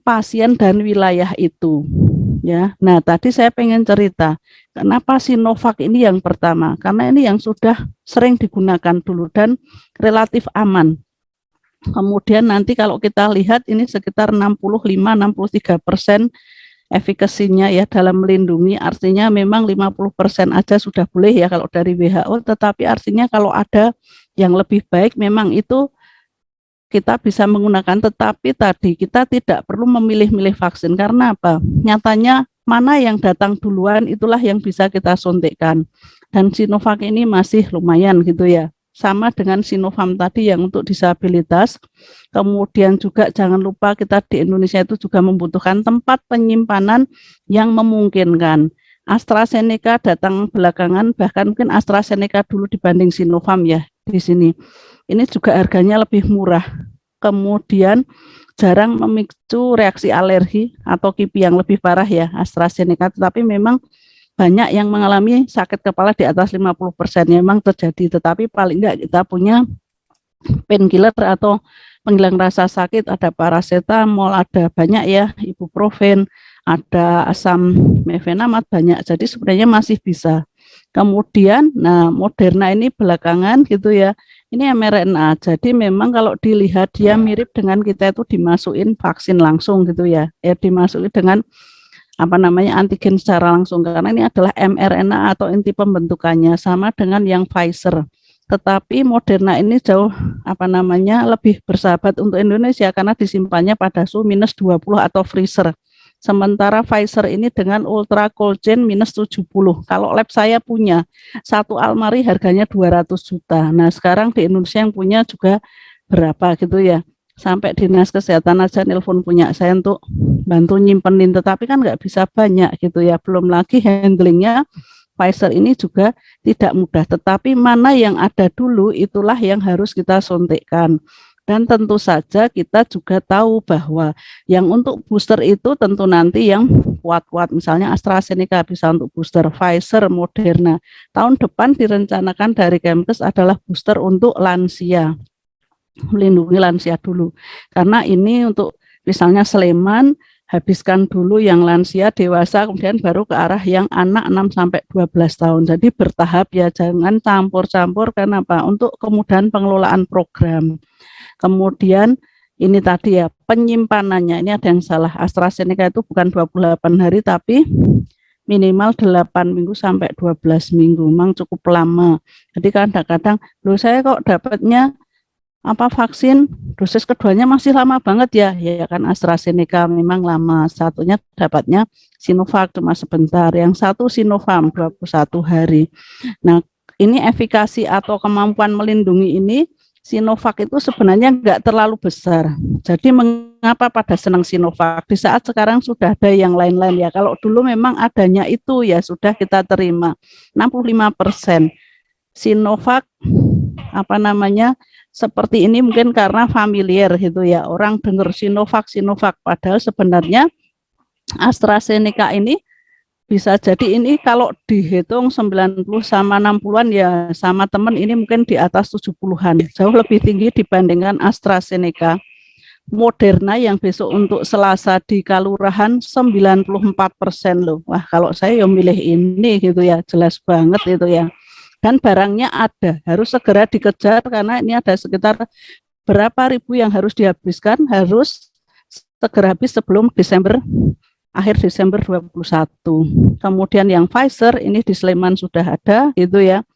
pasien dan wilayah itu. Ya, nah tadi saya pengen cerita, kenapa Sinovac ini yang pertama? Karena ini yang sudah sering digunakan dulu dan relatif aman. Kemudian nanti kalau kita lihat ini sekitar 65-63% efikasinya ya dalam melindungi, artinya memang 50% aja sudah boleh ya kalau dari WHO, tetapi artinya kalau ada yang lebih baik memang itu kita bisa menggunakan, tetapi tadi kita tidak perlu memilih-milih vaksin karena apa? Nyatanya mana yang datang duluan itulah yang bisa kita suntikkan. Dan Sinovac ini masih lumayan gitu ya. Sama dengan Sinovac tadi yang untuk disabilitas. Kemudian juga jangan lupa kita di Indonesia itu juga membutuhkan tempat penyimpanan yang memungkinkan. AstraZeneca datang belakangan, bahkan mungkin AstraZeneca dulu dibanding Sinovac ya di sini. Ini juga harganya lebih murah. Kemudian jarang memicu reaksi alergi atau kipi yang lebih parah ya AstraZeneca, tetapi memang banyak yang mengalami sakit kepala di atas 50% memang terjadi, tetapi paling enggak kita punya painkiller atau penghilang rasa sakit, ada paracetamol, ada banyak ya, ibuprofen, ada asam mefenamat banyak, jadi sebenarnya masih bisa. Kemudian, nah Moderna ini belakangan gitu ya, ini mRNA, jadi memang kalau dilihat dia mirip dengan kita itu dimasukin vaksin langsung gitu ya, dimasukin dengan antigen secara langsung, karena ini adalah mRNA atau inti pembentukannya sama dengan yang Pfizer. Tetapi Moderna ini jauh lebih bersahabat untuk Indonesia karena disimpannya pada suhu -20 atau freezer. Sementara Pfizer ini dengan ultra cold chain -70. Kalau lab saya punya satu almari harganya 200 juta. Nah sekarang di Indonesia yang punya juga berapa gitu ya. Sampai dinas kesehatan aja nelpon punya saya untuk bantu nyimpenin, tetapi kan nggak bisa banyak gitu ya, belum lagi handlingnya Pfizer ini juga tidak mudah, tetapi mana yang ada dulu itulah yang harus kita suntikkan. Dan tentu saja kita juga tahu bahwa yang untuk booster itu tentu nanti yang kuat-kuat, misalnya AstraZeneca bisa untuk booster, Pfizer, Moderna. Tahun depan direncanakan dari Kemkes adalah booster untuk lansia, melindungi lansia dulu, karena ini untuk misalnya Sleman habiskan dulu yang lansia dewasa, kemudian baru ke arah yang anak 6-12 tahun. Jadi bertahap ya, jangan campur-campur, kenapa? Untuk kemudahan pengelolaan program. Kemudian ini tadi ya penyimpanannya, ini ada yang salah, AstraZeneca itu bukan 28 hari tapi minimal 8 minggu sampai 12 minggu, memang cukup lama. Jadi kadang-kadang, loh saya kok dapatnya vaksin dosis keduanya masih lama banget ya. Ya kan AstraZeneca memang lama. Satunya dapatnya Sinovac cuma sebentar. Yang satu Sinovac 21 hari. Nah, ini efikasi atau kemampuan melindungi ini Sinovac itu sebenarnya enggak terlalu besar. Jadi mengapa pada senang Sinovac? Di saat sekarang sudah ada yang lain-lain ya. Kalau dulu memang adanya itu ya sudah kita terima. 65%. Sinovac seperti ini mungkin karena familiar gitu ya, orang dengar Sinovac padahal sebenarnya AstraZeneca ini bisa jadi ini kalau dihitung 90 sama 60-an ya sama teman ini mungkin di atas 70-an, jauh lebih tinggi dibandingkan AstraZeneca. Moderna yang besok untuk Selasa di Kalurahan 94% loh. Wah, kalau saya ya milih ini gitu ya, jelas banget itu ya. Dan barangnya ada, harus segera dikejar karena ini ada sekitar berapa ribu yang harus dihabiskan, harus segera habis sebelum akhir Desember 21. Kemudian yang Pfizer ini di Sleman sudah ada gitu ya.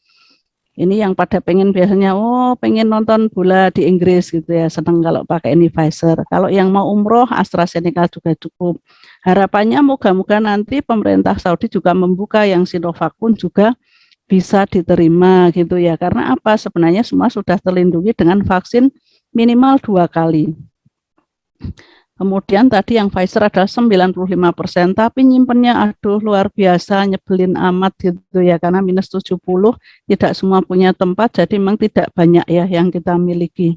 Ini yang pada pengen biasanya, pengen nonton bola di Inggris gitu ya, senang kalau pakai ini Pfizer. Kalau yang mau umroh AstraZeneca juga cukup. Harapannya moga-moga nanti pemerintah Saudi juga membuka yang Sinovac pun juga bisa diterima gitu ya, karena apa, sebenarnya semua sudah terlindungi dengan vaksin minimal 2 kali. Kemudian tadi yang Pfizer adalah 95%, tapi nyimpennya aduh luar biasa, nyebelin amat gitu ya, karena minus 70, tidak semua punya tempat, jadi memang tidak banyak ya yang kita miliki.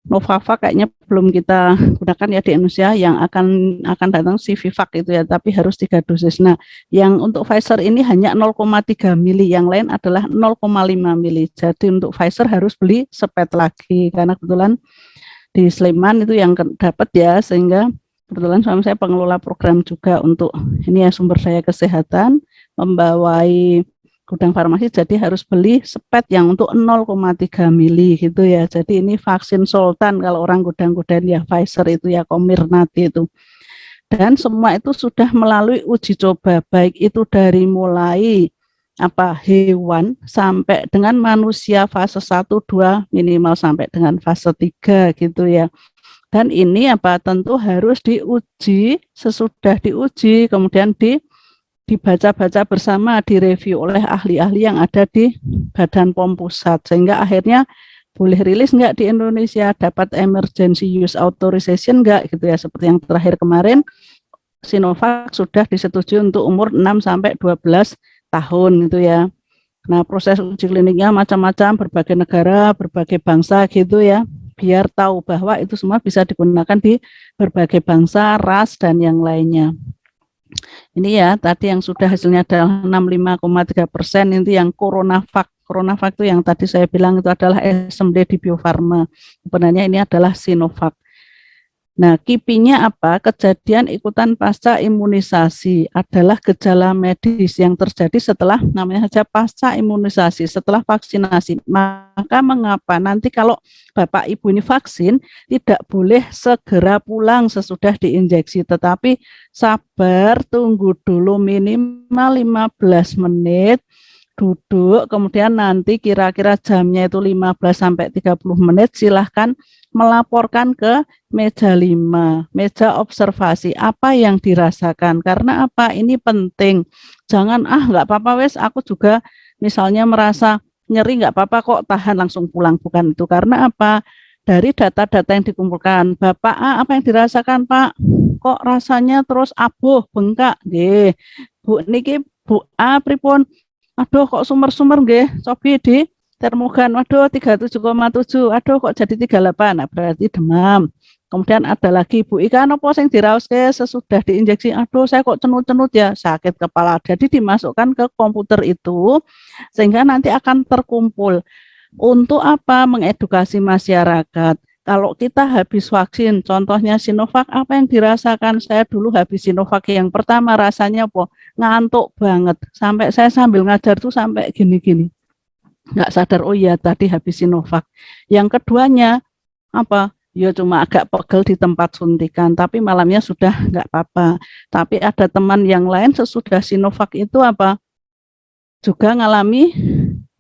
Novavax kayaknya belum kita gunakan ya di Indonesia, yang akan datang Sinovac itu ya, tapi harus 3 dosis. Nah, yang untuk Pfizer ini hanya 0,3 mili, yang lain adalah 0,5 mili. Jadi untuk Pfizer harus beli sepet lagi, karena kebetulan di Sleman itu yang dapat ya, sehingga kebetulan suami saya pengelola program juga untuk ini ya sumber daya kesehatan, membawai gudang farmasi, jadi harus beli sepet yang untuk 0,3 mili gitu ya. Jadi ini vaksin sultan kalau orang gudang-gudang ya, Pfizer itu ya, Comirnaty itu. Dan semua itu sudah melalui uji coba, baik itu dari mulai hewan sampai dengan manusia fase 1, 2, minimal sampai dengan fase 3 gitu ya. Dan ini tentu harus diuji, sesudah diuji kemudian dibaca-baca bersama, direview oleh ahli-ahli yang ada di Badan POM Pusat, sehingga akhirnya boleh rilis enggak di Indonesia, dapat emergency use authorization enggak gitu ya, seperti yang terakhir kemarin Sinovac sudah disetujui untuk umur 6 sampai 12 tahun gitu ya. Nah, proses uji kliniknya macam-macam, berbagai negara, berbagai bangsa gitu ya, biar tahu bahwa itu semua bisa digunakan di berbagai bangsa, ras, dan yang lainnya. Ini ya, tadi yang sudah hasilnya adalah 65,3%, itu yang CoronaVac. CoronaVac itu yang tadi saya bilang itu adalah SMD di Bio Farma. Sebenarnya ini adalah Sinovac. Nah, kipinya kejadian ikutan pasca imunisasi adalah gejala medis yang terjadi setelah, namanya saja pasca imunisasi, setelah vaksinasi. Maka mengapa nanti kalau Bapak Ibu ini vaksin, tidak boleh segera pulang sesudah diinjeksi, tetapi sabar, tunggu dulu minimal 15 menit, duduk, kemudian nanti kira-kira jamnya itu 15 sampai 30 menit, silahkan melaporkan ke meja 5, meja observasi, apa yang dirasakan. Karena ini penting. Jangan, nggak apa-apa wes, aku juga misalnya merasa nyeri, nggak apa-apa kok, tahan langsung pulang. Bukan itu. Karena dari data-data yang dikumpulkan, Bapak apa yang dirasakan Pak? Kok rasanya terus abuh, bengkak, nggih. Bu niki Bu A pripun? Aduh kok sumer-sumer nggih, cobi di termogan, waduh 37,7, aduh kok jadi 38, nah berarti demam. Kemudian ada lagi, Bu Ika, apa yang dirauske sesudah diinjeksi, aduh saya kok cenut-cenut ya, sakit kepala. Jadi dimasukkan ke komputer itu, sehingga nanti akan terkumpul. Untuk mengedukasi masyarakat. Kalau kita habis vaksin, contohnya Sinovac, apa yang dirasakan? Saya dulu habis Sinovac yang pertama rasanya ngantuk banget. Sampai saya sambil ngajar tuh sampai gini-gini. Nggak sadar, oh iya tadi habis Sinovac. Yang keduanya ya cuma agak pegel di tempat suntikan, tapi malamnya sudah nggak apa-apa. Tapi ada teman yang lain sesudah Sinovac itu juga ngalami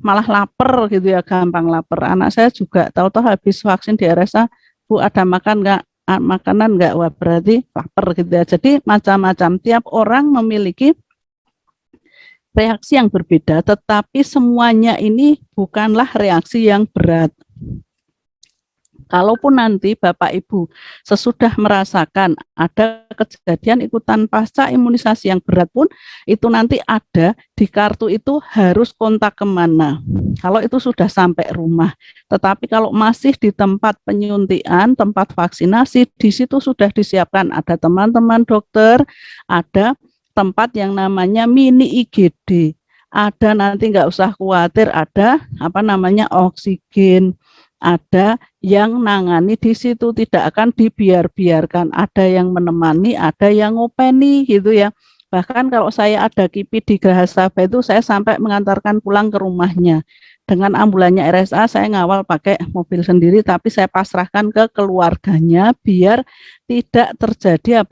malah lapar gitu ya, gampang lapar. Anak saya juga tahu-tahu habis vaksin di RSA, Bu ada makan nggak? Makanan nggak? Wah berarti lapar gitu ya. Jadi macam-macam. Tiap orang memiliki reaksi yang berbeda, tetapi semuanya ini bukanlah reaksi yang berat. Kalaupun nanti Bapak Ibu sesudah merasakan ada kejadian ikutan pasca imunisasi yang berat pun, itu nanti ada di kartu itu harus kontak kemana. Kalau itu sudah sampai rumah. Tetapi kalau masih di tempat penyuntikan, tempat vaksinasi, di situ sudah disiapkan ada teman-teman dokter, ada tempat yang namanya mini IGD. Ada, nanti nggak usah khawatir, ada oksigen, ada yang nangani di situ, tidak akan dibiarkan. Ada yang menemani, ada yang ngopeni gitu ya. Bahkan kalau saya ada KIPI di Geraha Sabah itu, saya sampai mengantarkan pulang ke rumahnya. Dengan ambulannya RSA saya ngawal pakai mobil sendiri, tapi saya pasrahkan ke keluarganya biar tidak terjadi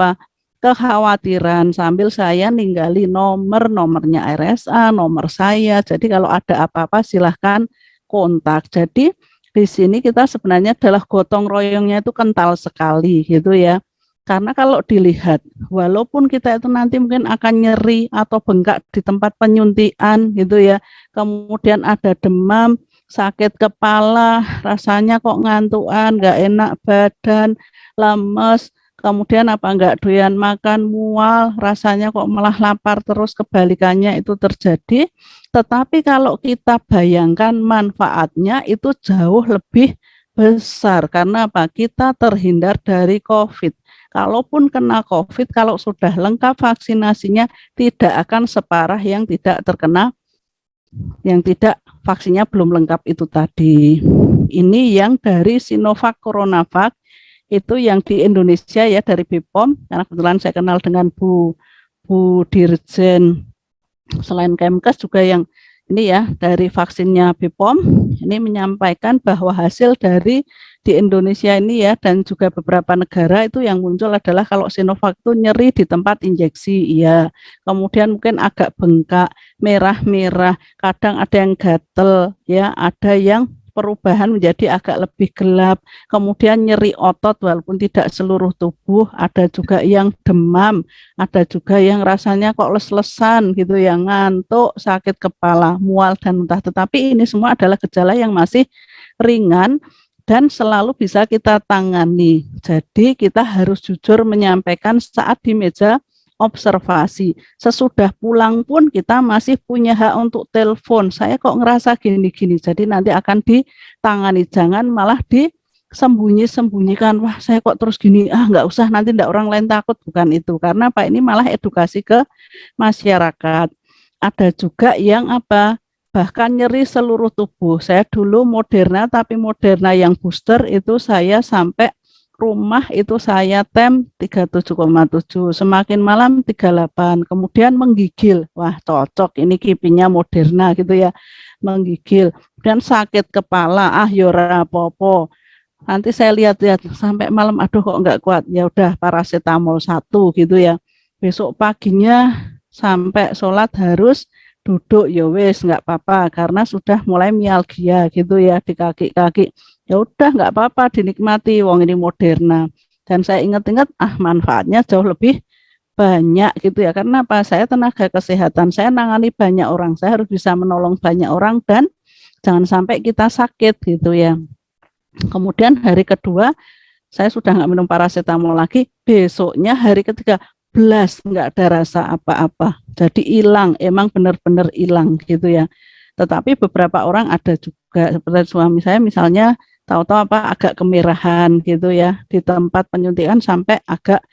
kekhawatiran, sambil saya ninggali nomornya RSA, nomor saya. Jadi kalau ada apa-apa silahkan kontak. Jadi di sini kita sebenarnya adalah gotong royongnya itu kental sekali gitu ya. Karena kalau dilihat, walaupun kita itu nanti mungkin akan nyeri atau bengkak di tempat penyuntikan gitu ya, kemudian ada demam, sakit kepala, rasanya kok ngantuan, nggak enak badan, lemes, kemudian nggak doyan makan, mual, rasanya kok malah lapar terus, kebalikannya itu terjadi. Tetapi kalau kita bayangkan manfaatnya itu jauh lebih besar. Karena kita terhindar dari COVID. Kalaupun kena COVID, kalau sudah lengkap vaksinasinya, tidak akan separah yang tidak terkena, yang tidak vaksinnya belum lengkap itu tadi. Ini yang dari Sinovac CoronaVac, itu yang di Indonesia ya, dari BPOM, karena kebetulan saya kenal dengan Bu Dirjen, selain Kemkes juga yang ini ya dari vaksinnya BPOM, ini menyampaikan bahwa hasil dari di Indonesia ini ya, dan juga beberapa negara itu yang muncul adalah kalau Sinovac itu nyeri di tempat injeksi, ya, kemudian mungkin agak bengkak, merah-merah, kadang ada yang gatel, ya, ada yang perubahan menjadi agak lebih gelap, kemudian nyeri otot walaupun tidak seluruh tubuh, ada juga yang demam, ada juga yang rasanya kok les-lesan gitu ya, ngantuk, sakit kepala, mual dan muntah. Tetapi ini semua adalah gejala yang masih ringan dan selalu bisa kita tangani. Jadi kita harus jujur menyampaikan saat di meja observasi. Sesudah pulang pun kita masih punya hak untuk telepon. Saya kok ngerasa gini-gini. Jadi nanti akan ditangani. Jangan malah disembunyi-sembunyikan. Wah, saya kok terus gini. Nggak usah, nanti enggak orang lain takut. Bukan itu. Karena ini malah edukasi ke masyarakat. Ada juga yang bahkan nyeri seluruh tubuh. Saya dulu Moderna, tapi Moderna yang booster itu saya sampai rumah itu saya tem 37,7, semakin malam 38, kemudian menggigil. Wah, cocok ini kipinya Moderna gitu ya, menggigil. Dan sakit kepala, yora popo. Nanti saya lihat-lihat sampai malam, aduh kok nggak kuat. Ya udah paracetamol 1 gitu ya. Besok paginya sampai sholat harus duduk, ya wes nggak apa-apa karena sudah mulai mialgia gitu ya di kaki-kaki. Ya udah nggak apa-apa, dinikmati, wong ini Moderna. Dan saya ingat-ingat manfaatnya jauh lebih banyak gitu ya, karena saya tenaga kesehatan, saya nangani banyak orang, saya harus bisa menolong banyak orang dan jangan sampai kita sakit gitu ya. Kemudian hari kedua saya sudah nggak minum paracetamol lagi, besoknya hari ketiga belas nggak ada rasa apa-apa, jadi hilang, emang benar-benar hilang gitu ya. Tetapi beberapa orang ada juga seperti suami saya misalnya, tahu-tahu agak kemerahan gitu ya di tempat penyuntikan sampai agak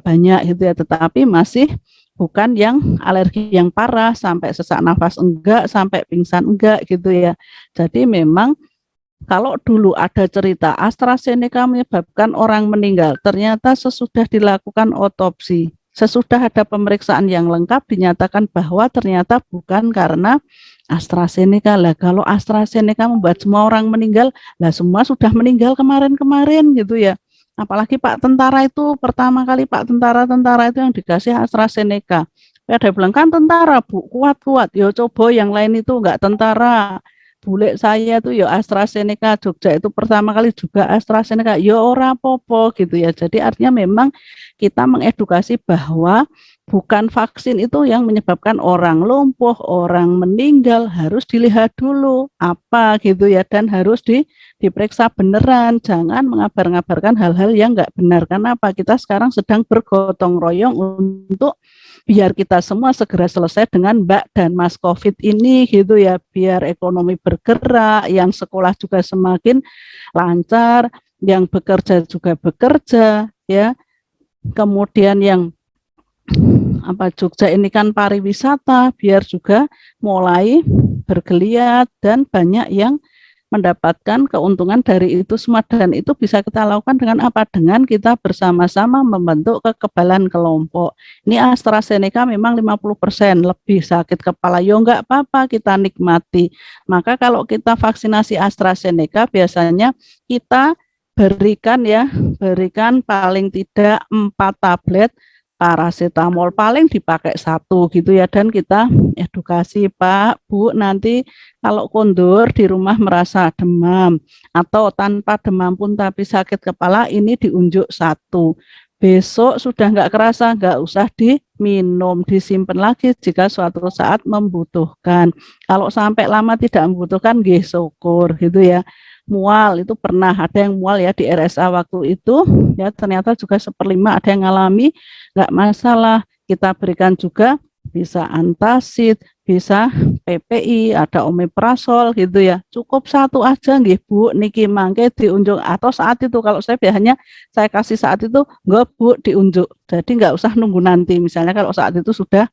banyak gitu ya, tetapi masih bukan yang alergi yang parah sampai sesak nafas enggak, sampai pingsan enggak gitu ya. Jadi memang kalau dulu ada cerita AstraZeneca menyebabkan orang meninggal, ternyata sesudah dilakukan otopsi, sesudah ada pemeriksaan yang lengkap dinyatakan bahwa ternyata bukan karena AstraZeneca. Lah kalau AstraZeneca membuat semua orang meninggal, lah semua sudah meninggal kemarin-kemarin gitu ya. Apalagi Pak Tentara itu, pertama kali Pak Tentara itu yang dikasih AstraZeneca. Ada bilang kan tentara Bu, kuat-kuat. Ya coba yang lain itu enggak tentara. bule saya tuh ya AstraZeneca, Jogja itu pertama kali juga AstraZeneca, ya ora popo gitu ya. Jadi artinya memang kita mengedukasi bahwa bukan vaksin itu yang menyebabkan orang lumpuh, orang meninggal, harus dilihat dulu apa gitu ya, dan harus diperiksa beneran, jangan mengabar-ngabarkan hal-hal yang nggak benar. Karena apa? Kita sekarang sedang bergotong royong untuk biar kita semua segera selesai dengan Mbak dan Mas COVID ini gitu ya, biar ekonomi bergerak, yang sekolah juga semakin lancar, yang bekerja juga bekerja ya. Kemudian yang Jogja ini kan pariwisata, biar juga mulai bergeliat dan banyak yang mendapatkan keuntungan dari itu semua, dan itu bisa kita lakukan dengan apa? Dengan kita bersama-sama membentuk kekebalan kelompok. Ini AstraZeneca memang 50% lebih sakit kepala, ya enggak apa-apa, kita nikmati. Maka kalau kita vaksinasi AstraZeneca biasanya kita berikan paling tidak 4 tablet paracetamol, paling dipakai 1 gitu ya, dan kita edukasi, Pak, Bu, nanti kalau kondur di rumah merasa demam atau tanpa demam pun tapi sakit kepala, ini diunjuk 1. Besok sudah nggak kerasa, nggak usah diminum, disimpan lagi jika suatu saat membutuhkan. Kalau sampai lama tidak membutuhkan, nggih syukur gitu ya. Mual itu pernah ada yang mual ya di RSA waktu itu ya, ternyata juga 1/5 ada yang ngalami, nggak masalah, kita berikan juga bisa antacid, bisa PPI, ada omeprazol gitu ya, cukup 1 aja nggih Bu, niki mangke diunjuk, atau saat itu kalau saya biasanya saya kasih saat itu, enggak Bu, diunjuk, jadi nggak usah nunggu nanti, misalnya kalau saat itu sudah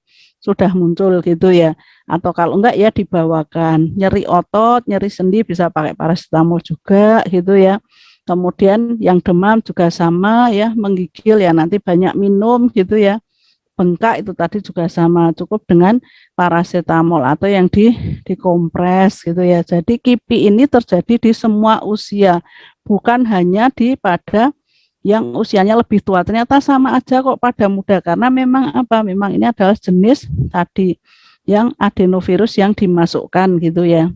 muncul gitu ya, atau kalau enggak ya dibawakan, nyeri otot, nyeri sendi bisa pakai paracetamol juga gitu ya. Kemudian yang demam juga sama ya, menggigil ya nanti banyak minum gitu ya. Bengkak itu tadi juga sama, cukup dengan paracetamol atau yang dikompres gitu ya. Jadi KIPI ini terjadi di semua usia, bukan hanya pada yang usianya lebih tua, ternyata sama aja kok pada muda, karena memang apa? Memang ini adalah jenis tadi yang adenovirus yang dimasukkan gitu ya.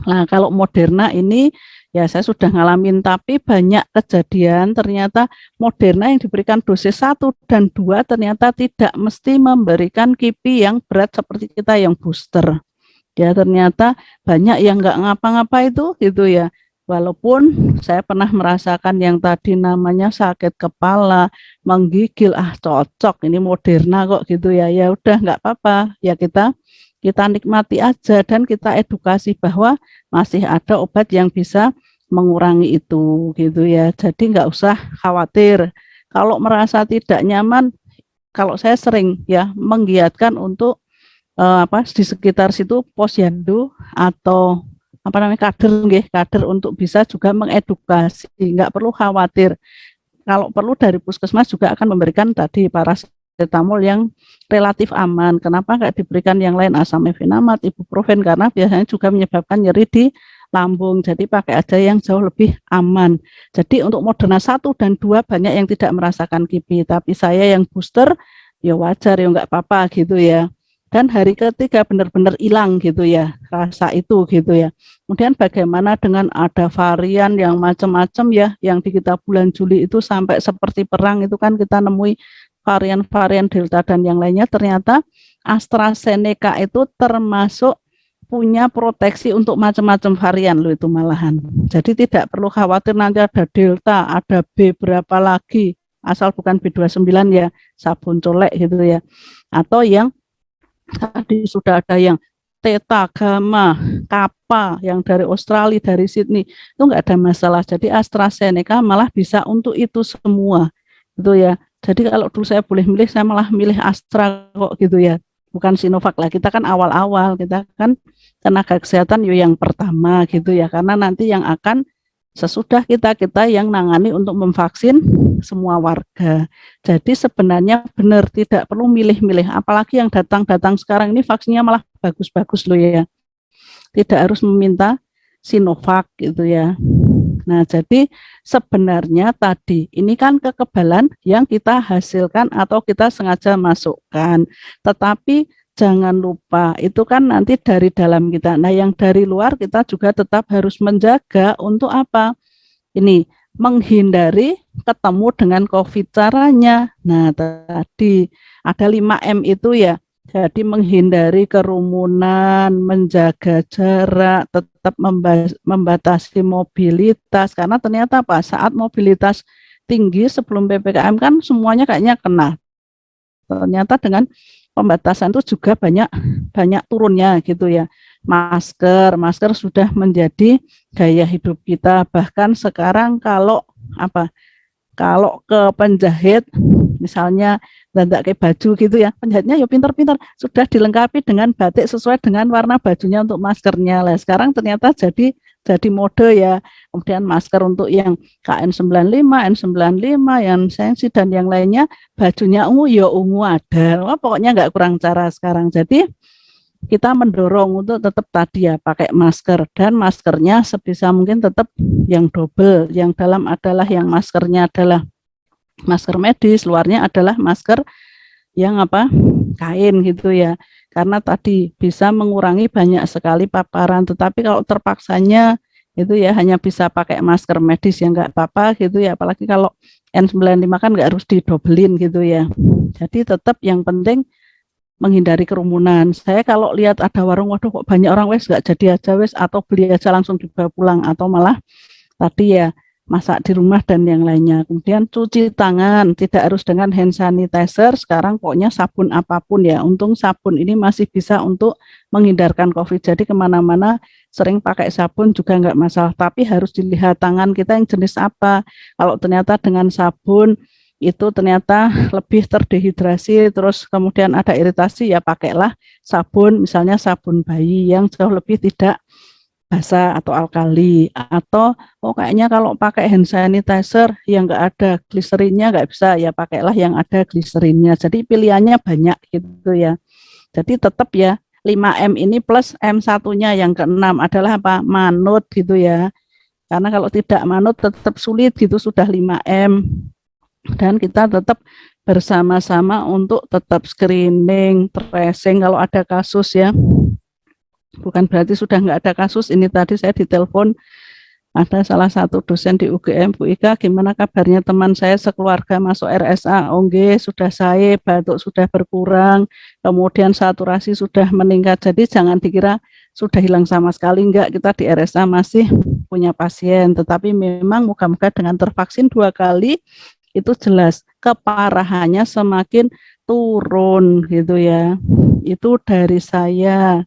Nah, kalau Moderna ini ya saya sudah ngalamin, tapi banyak kejadian ternyata Moderna yang diberikan dosis 1 dan 2 ternyata tidak mesti memberikan KIPI yang berat seperti kita yang booster. Ya ternyata banyak yang nggak ngapa-ngapa itu gitu ya. Walaupun saya pernah merasakan yang tadi namanya sakit kepala, menggigil, cocok ini Moderna kok gitu ya. Ya udah nggak apa-apa, ya kita nikmati aja dan kita edukasi bahwa masih ada obat yang bisa mengurangi itu gitu ya. Jadi nggak usah khawatir. Kalau merasa tidak nyaman, kalau saya sering ya menggiatkan untuk di sekitar situ posyandu atau kader untuk bisa juga mengedukasi, nggak perlu khawatir. Kalau perlu dari puskesmas juga akan memberikan tadi paracetamol yang relatif aman. Kenapa nggak diberikan yang lain, asamefenamat, ibuprofen, karena biasanya juga menyebabkan nyeri di lambung. Jadi pakai aja yang jauh lebih aman. Jadi untuk Moderna 1 dan 2 banyak yang tidak merasakan KIPI, tapi saya yang booster ya wajar ya nggak apa-apa gitu ya. Dan hari ketiga benar-benar hilang gitu ya rasa itu gitu ya. Kemudian bagaimana dengan ada varian yang macam-macam ya, yang di kita bulan Juli itu sampai seperti perang itu kan kita nemui varian-varian Delta dan yang lainnya, ternyata AstraZeneca itu termasuk punya proteksi untuk macam-macam varian loh itu malahan. Jadi tidak perlu khawatir nanti ada Delta, ada B berapa lagi, asal bukan B29 ya, sabun colek gitu ya. Atau yang tadi sudah ada yang Theta, Gamma, Kappa, yang dari Australia, dari Sydney, itu enggak ada masalah. Jadi AstraZeneca malah bisa untuk itu semua, gitu ya. Jadi kalau dulu saya boleh milih, saya malah milih Astra kok gitu ya. Bukan Sinovac lah, kita kan awal-awal, kita kan tenaga kesehatan yang pertama gitu ya. Karena nanti yang akan sesudah kita yang nangani untuk memvaksin semua warga. Jadi sebenarnya benar tidak perlu milih-milih, apalagi yang datang sekarang ini vaksinnya malah bagus-bagus loh ya. Tidak harus meminta Sinovac gitu ya. Nah, jadi sebenarnya tadi ini kan kekebalan yang kita hasilkan atau kita sengaja masukkan. Tetapi jangan lupa itu kan nanti dari dalam kita. Nah, yang dari luar kita juga tetap harus menjaga untuk apa? Ini menghindari ketemu dengan COVID caranya. Nah, tadi ada 5M itu ya. Jadi menghindari kerumunan, menjaga jarak, tetap membatasi mobilitas. Karena ternyata apa? Saat mobilitas tinggi sebelum PPKM kan semuanya kayaknya kena. Ternyata dengan pembatasan itu juga banyak turunnya gitu ya. Masker sudah menjadi gaya hidup kita. Bahkan sekarang kalau ke penjahit misalnya dandak kayak baju gitu ya, penjahitnya ya pintar-pintar sudah dilengkapi dengan batik sesuai dengan warna bajunya untuk maskernya lah. Sekarang ternyata jadi mode ya. Kemudian masker untuk yang KN95, N95, yang sensi dan yang lainnya bajunya ungu ya ungu ada. Wah, pokoknya nggak kurang cara sekarang. Jadi kita mendorong untuk tetap tadi ya pakai masker, dan maskernya sebisa mungkin tetap yang double. Yang dalam adalah yang maskernya adalah masker medis, luarnya adalah masker yang kain gitu ya. Karena tadi bisa mengurangi banyak sekali paparan, tetapi kalau terpaksanya itu ya hanya bisa pakai masker medis ya nggak apa-apa gitu ya, apalagi kalau N95 kan nggak harus didobelin gitu ya. Jadi tetap yang penting menghindari kerumunan. Saya kalau lihat ada warung, waduh kok banyak orang, wes nggak jadi aja wes, atau beli aja langsung dibawa pulang, atau malah tadi ya masak di rumah dan yang lainnya. Kemudian cuci tangan, tidak harus dengan hand sanitizer, sekarang pokoknya sabun apapun ya. Untung sabun ini masih bisa untuk menghindarkan COVID, jadi kemana-mana sering pakai sabun juga nggak masalah, tapi harus dilihat tangan kita yang jenis apa. Kalau ternyata dengan sabun itu ternyata lebih terdehidrasi, terus kemudian ada iritasi, ya pakailah sabun, misalnya sabun bayi yang jauh lebih tidak basah atau alkali. Atau kayaknya kalau pakai hand sanitizer yang nggak ada gliserinnya nggak bisa, ya pakailah yang ada gliserinnya. Jadi pilihannya banyak gitu ya. Jadi tetap ya 5M ini plus M1-nya yang keenam adalah manut gitu ya. Karena kalau tidak manut tetap sulit gitu, sudah 5M. Dan kita tetap bersama-sama untuk tetap screening, tracing kalau ada kasus ya. Bukan berarti sudah nggak ada kasus. Ini tadi saya ditelepon, ada salah satu dosen di UGM, Bu Ika, gimana kabarnya teman saya sekeluarga masuk RSA? Oke, sudah saya, batuk sudah berkurang, kemudian saturasi sudah meningkat. Jadi jangan dikira sudah hilang sama sekali, enggak, kita di RSA masih punya pasien, tetapi memang moga-moga dengan tervaksin 2 kali, itu jelas keparahannya semakin turun gitu ya. Itu dari saya.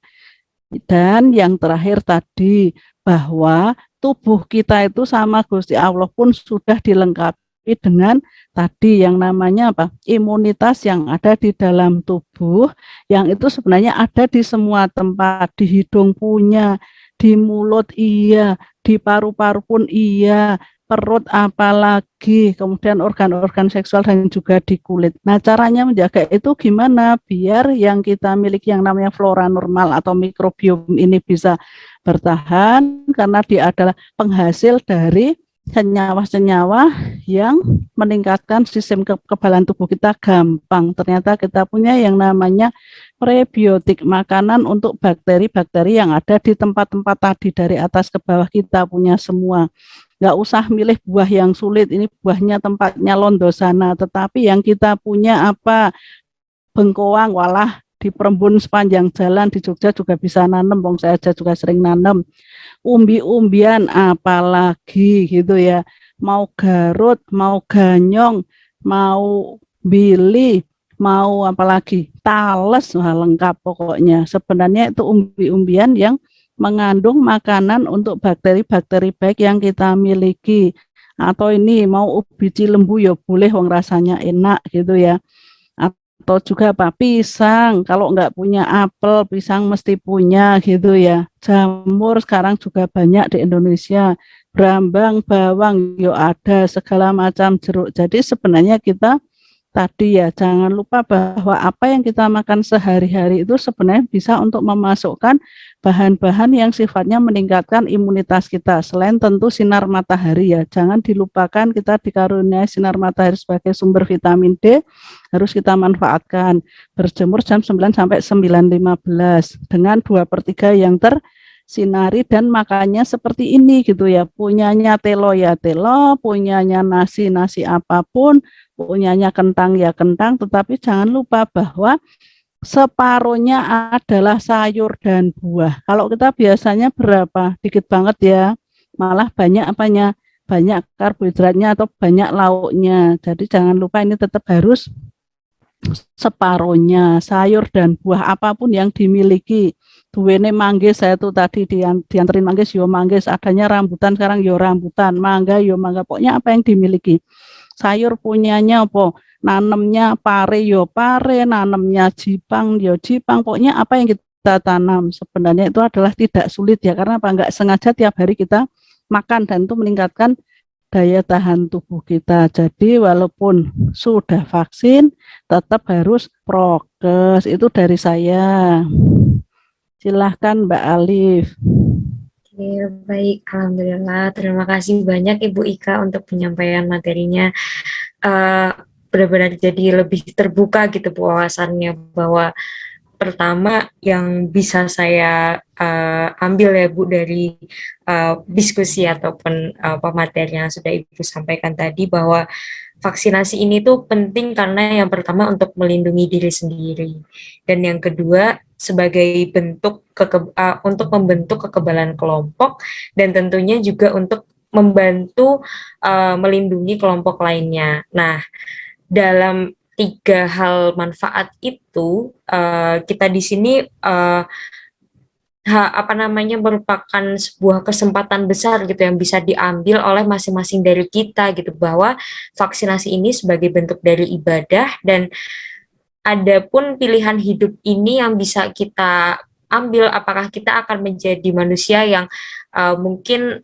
Dan yang terakhir tadi, bahwa tubuh kita itu sama Gusti Allah pun sudah dilengkapi dengan tadi yang namanya imunitas yang ada di dalam tubuh, yang itu sebenarnya ada di semua tempat. Di hidung punya, di mulut iya, di paru-paru pun iya, perut apalagi, kemudian organ-organ seksual dan juga di kulit. Nah, caranya menjaga itu gimana? Biar yang kita miliki yang namanya flora normal atau mikrobiom ini bisa bertahan, karena dia adalah penghasil dari senyawa-senyawa yang meningkatkan sistem kekebalan tubuh kita gampang. Ternyata kita punya yang namanya prebiotik, makanan untuk bakteri-bakteri yang ada di tempat-tempat tadi, dari atas ke bawah kita punya semua. Nggak usah milih buah yang sulit, ini buahnya tempatnya londo sana, tetapi yang kita punya bengkoang, walah di Perembun sepanjang jalan di Jogja juga bisa nanam, bong saya aja juga sering nanam. Umbi-umbian apalagi gitu ya, mau garut, mau ganyong, mau bili, mau apalagi tales, wah lengkap pokoknya. Sebenarnya itu umbi-umbian yang mengandung makanan untuk bakteri-bakteri baik yang kita miliki. Atau ini mau ubi cilembu ya boleh, wong rasanya enak gitu ya. Atau juga pisang, kalau nggak punya apel, pisang mesti punya gitu ya. Jamur sekarang juga banyak di Indonesia, brambang, bawang, yo ada segala macam jeruk. Jadi sebenarnya kita tadi ya, jangan lupa bahwa apa yang kita makan sehari-hari itu sebenarnya bisa untuk memasukkan bahan-bahan yang sifatnya meningkatkan imunitas kita. Selain tentu sinar matahari ya, jangan dilupakan kita dikaruniai sinar matahari sebagai sumber vitamin D, harus kita manfaatkan. Berjemur jam 9 sampai 9.15 dengan 2/3 yang tersinari dan makannya seperti ini gitu ya. Punyanya telo ya telo, punyanya nasi apapun, punyanya kentang ya kentang, tetapi jangan lupa bahwa separuhnya adalah sayur dan buah. Kalau kita biasanya berapa? Dikit banget ya. Malah banyak apanya? Banyak karbohidratnya atau banyak lauknya. Jadi jangan lupa ini tetap harus separuhnya sayur dan buah apapun yang dimiliki. Duwene manggis, saya tuh tadi dianterin manggis, yo manggis, adanya rambutan sekarang yo rambutan, mangga yo mangga, pokoknya apa yang dimiliki. Sayur punyanya apa, nanemnya pare yo pare, nanemnya jipang yo jipang, pokoknya apa yang kita tanam sebenarnya itu adalah tidak sulit ya, karena apa, enggak sengaja tiap hari kita makan dan itu meningkatkan daya tahan tubuh kita. Jadi walaupun sudah vaksin tetap harus prokes, itu dari saya. Silahkan Mbak Alif. Oke, baik, alhamdulillah. Terima kasih banyak Ibu Ika untuk penyampaian materinya. Benar-benar jadi lebih terbuka gitu Bu wawasannya, bahwa pertama yang bisa saya ambil ya Bu dari diskusi ataupun pemateri yang sudah Ibu sampaikan tadi, bahwa vaksinasi ini tuh penting karena yang pertama untuk melindungi diri sendiri, dan yang kedua sebagai bentuk untuk membentuk kekebalan kelompok, dan tentunya juga untuk membantu melindungi kelompok lainnya. Nah, dalam 3 hal manfaat itu kita di sini merupakan sebuah kesempatan besar gitu yang bisa diambil oleh masing-masing dari kita gitu, bahwa vaksinasi ini sebagai bentuk dari ibadah, dan ada pun pilihan hidup ini yang bisa kita ambil, apakah kita akan menjadi manusia yang mungkin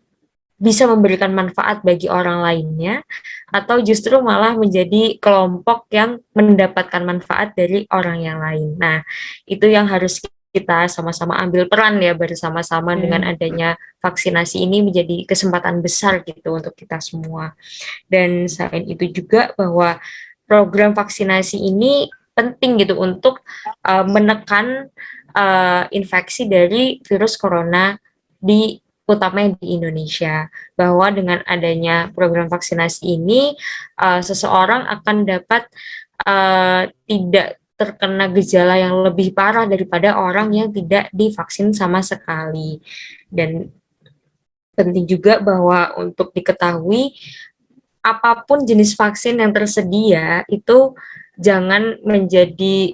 bisa memberikan manfaat bagi orang lainnya, atau justru malah menjadi kelompok yang mendapatkan manfaat dari orang yang lain. Nah, itu yang harus kita sama-sama ambil peran ya bersama-sama dengan adanya vaksinasi ini, menjadi kesempatan besar gitu untuk kita semua. Dan selain itu juga bahwa program vaksinasi ini penting gitu untuk menekan infeksi dari virus corona utamanya di Indonesia, bahwa dengan adanya program vaksinasi ini seseorang akan dapat tidak terkena gejala yang lebih parah daripada orang yang tidak divaksin sama sekali. Dan penting juga bahwa untuk diketahui apapun jenis vaksin yang tersedia itu jangan menjadi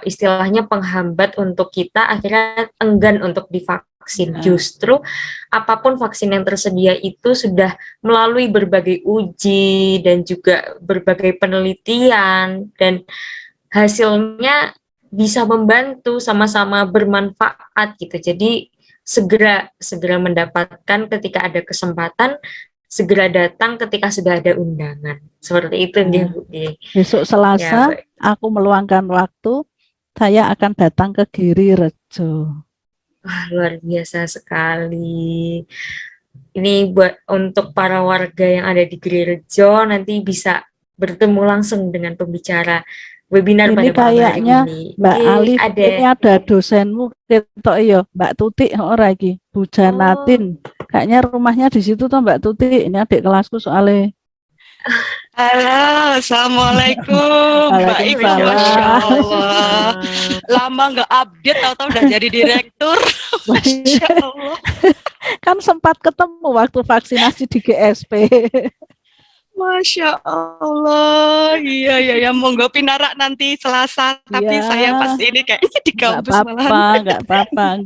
istilahnya penghambat untuk kita akhirnya enggan untuk divaksin. Justru apapun vaksin yang tersedia itu sudah melalui berbagai uji dan juga berbagai penelitian, dan hasilnya bisa membantu, sama-sama bermanfaat gitu. Jadi segera mendapatkan ketika ada kesempatan, segera datang ketika sudah ada undangan. Seperti itu Bu. Besok Selasa aku meluangkan waktu, saya akan datang ke Giri Rejo. Wah, luar biasa sekali. Ini buat untuk para warga yang ada di Giri Rejo, nanti bisa bertemu langsung dengan pembicara webinar ini pada malam hari kayaknya ini. Mbak Alif, ini ada dosenmu ketok ya, Mbak Tuti ora iki, Bu Janatin. Kayaknya rumahnya di situ toh Mbak Tuti. Ini adik kelasku soalnya. Halo, assalamualaikum Mbak Ika, Masya Allah. Lama nggak update, tahu-tahu udah jadi direktur. Masya Allah. Kan sempat ketemu waktu vaksinasi di GSP. Masya Allah, iya, monggo pinarak nanti Selasa, tapi saya pas ini kayaknya di kampus malahan. Nggak apa-apa,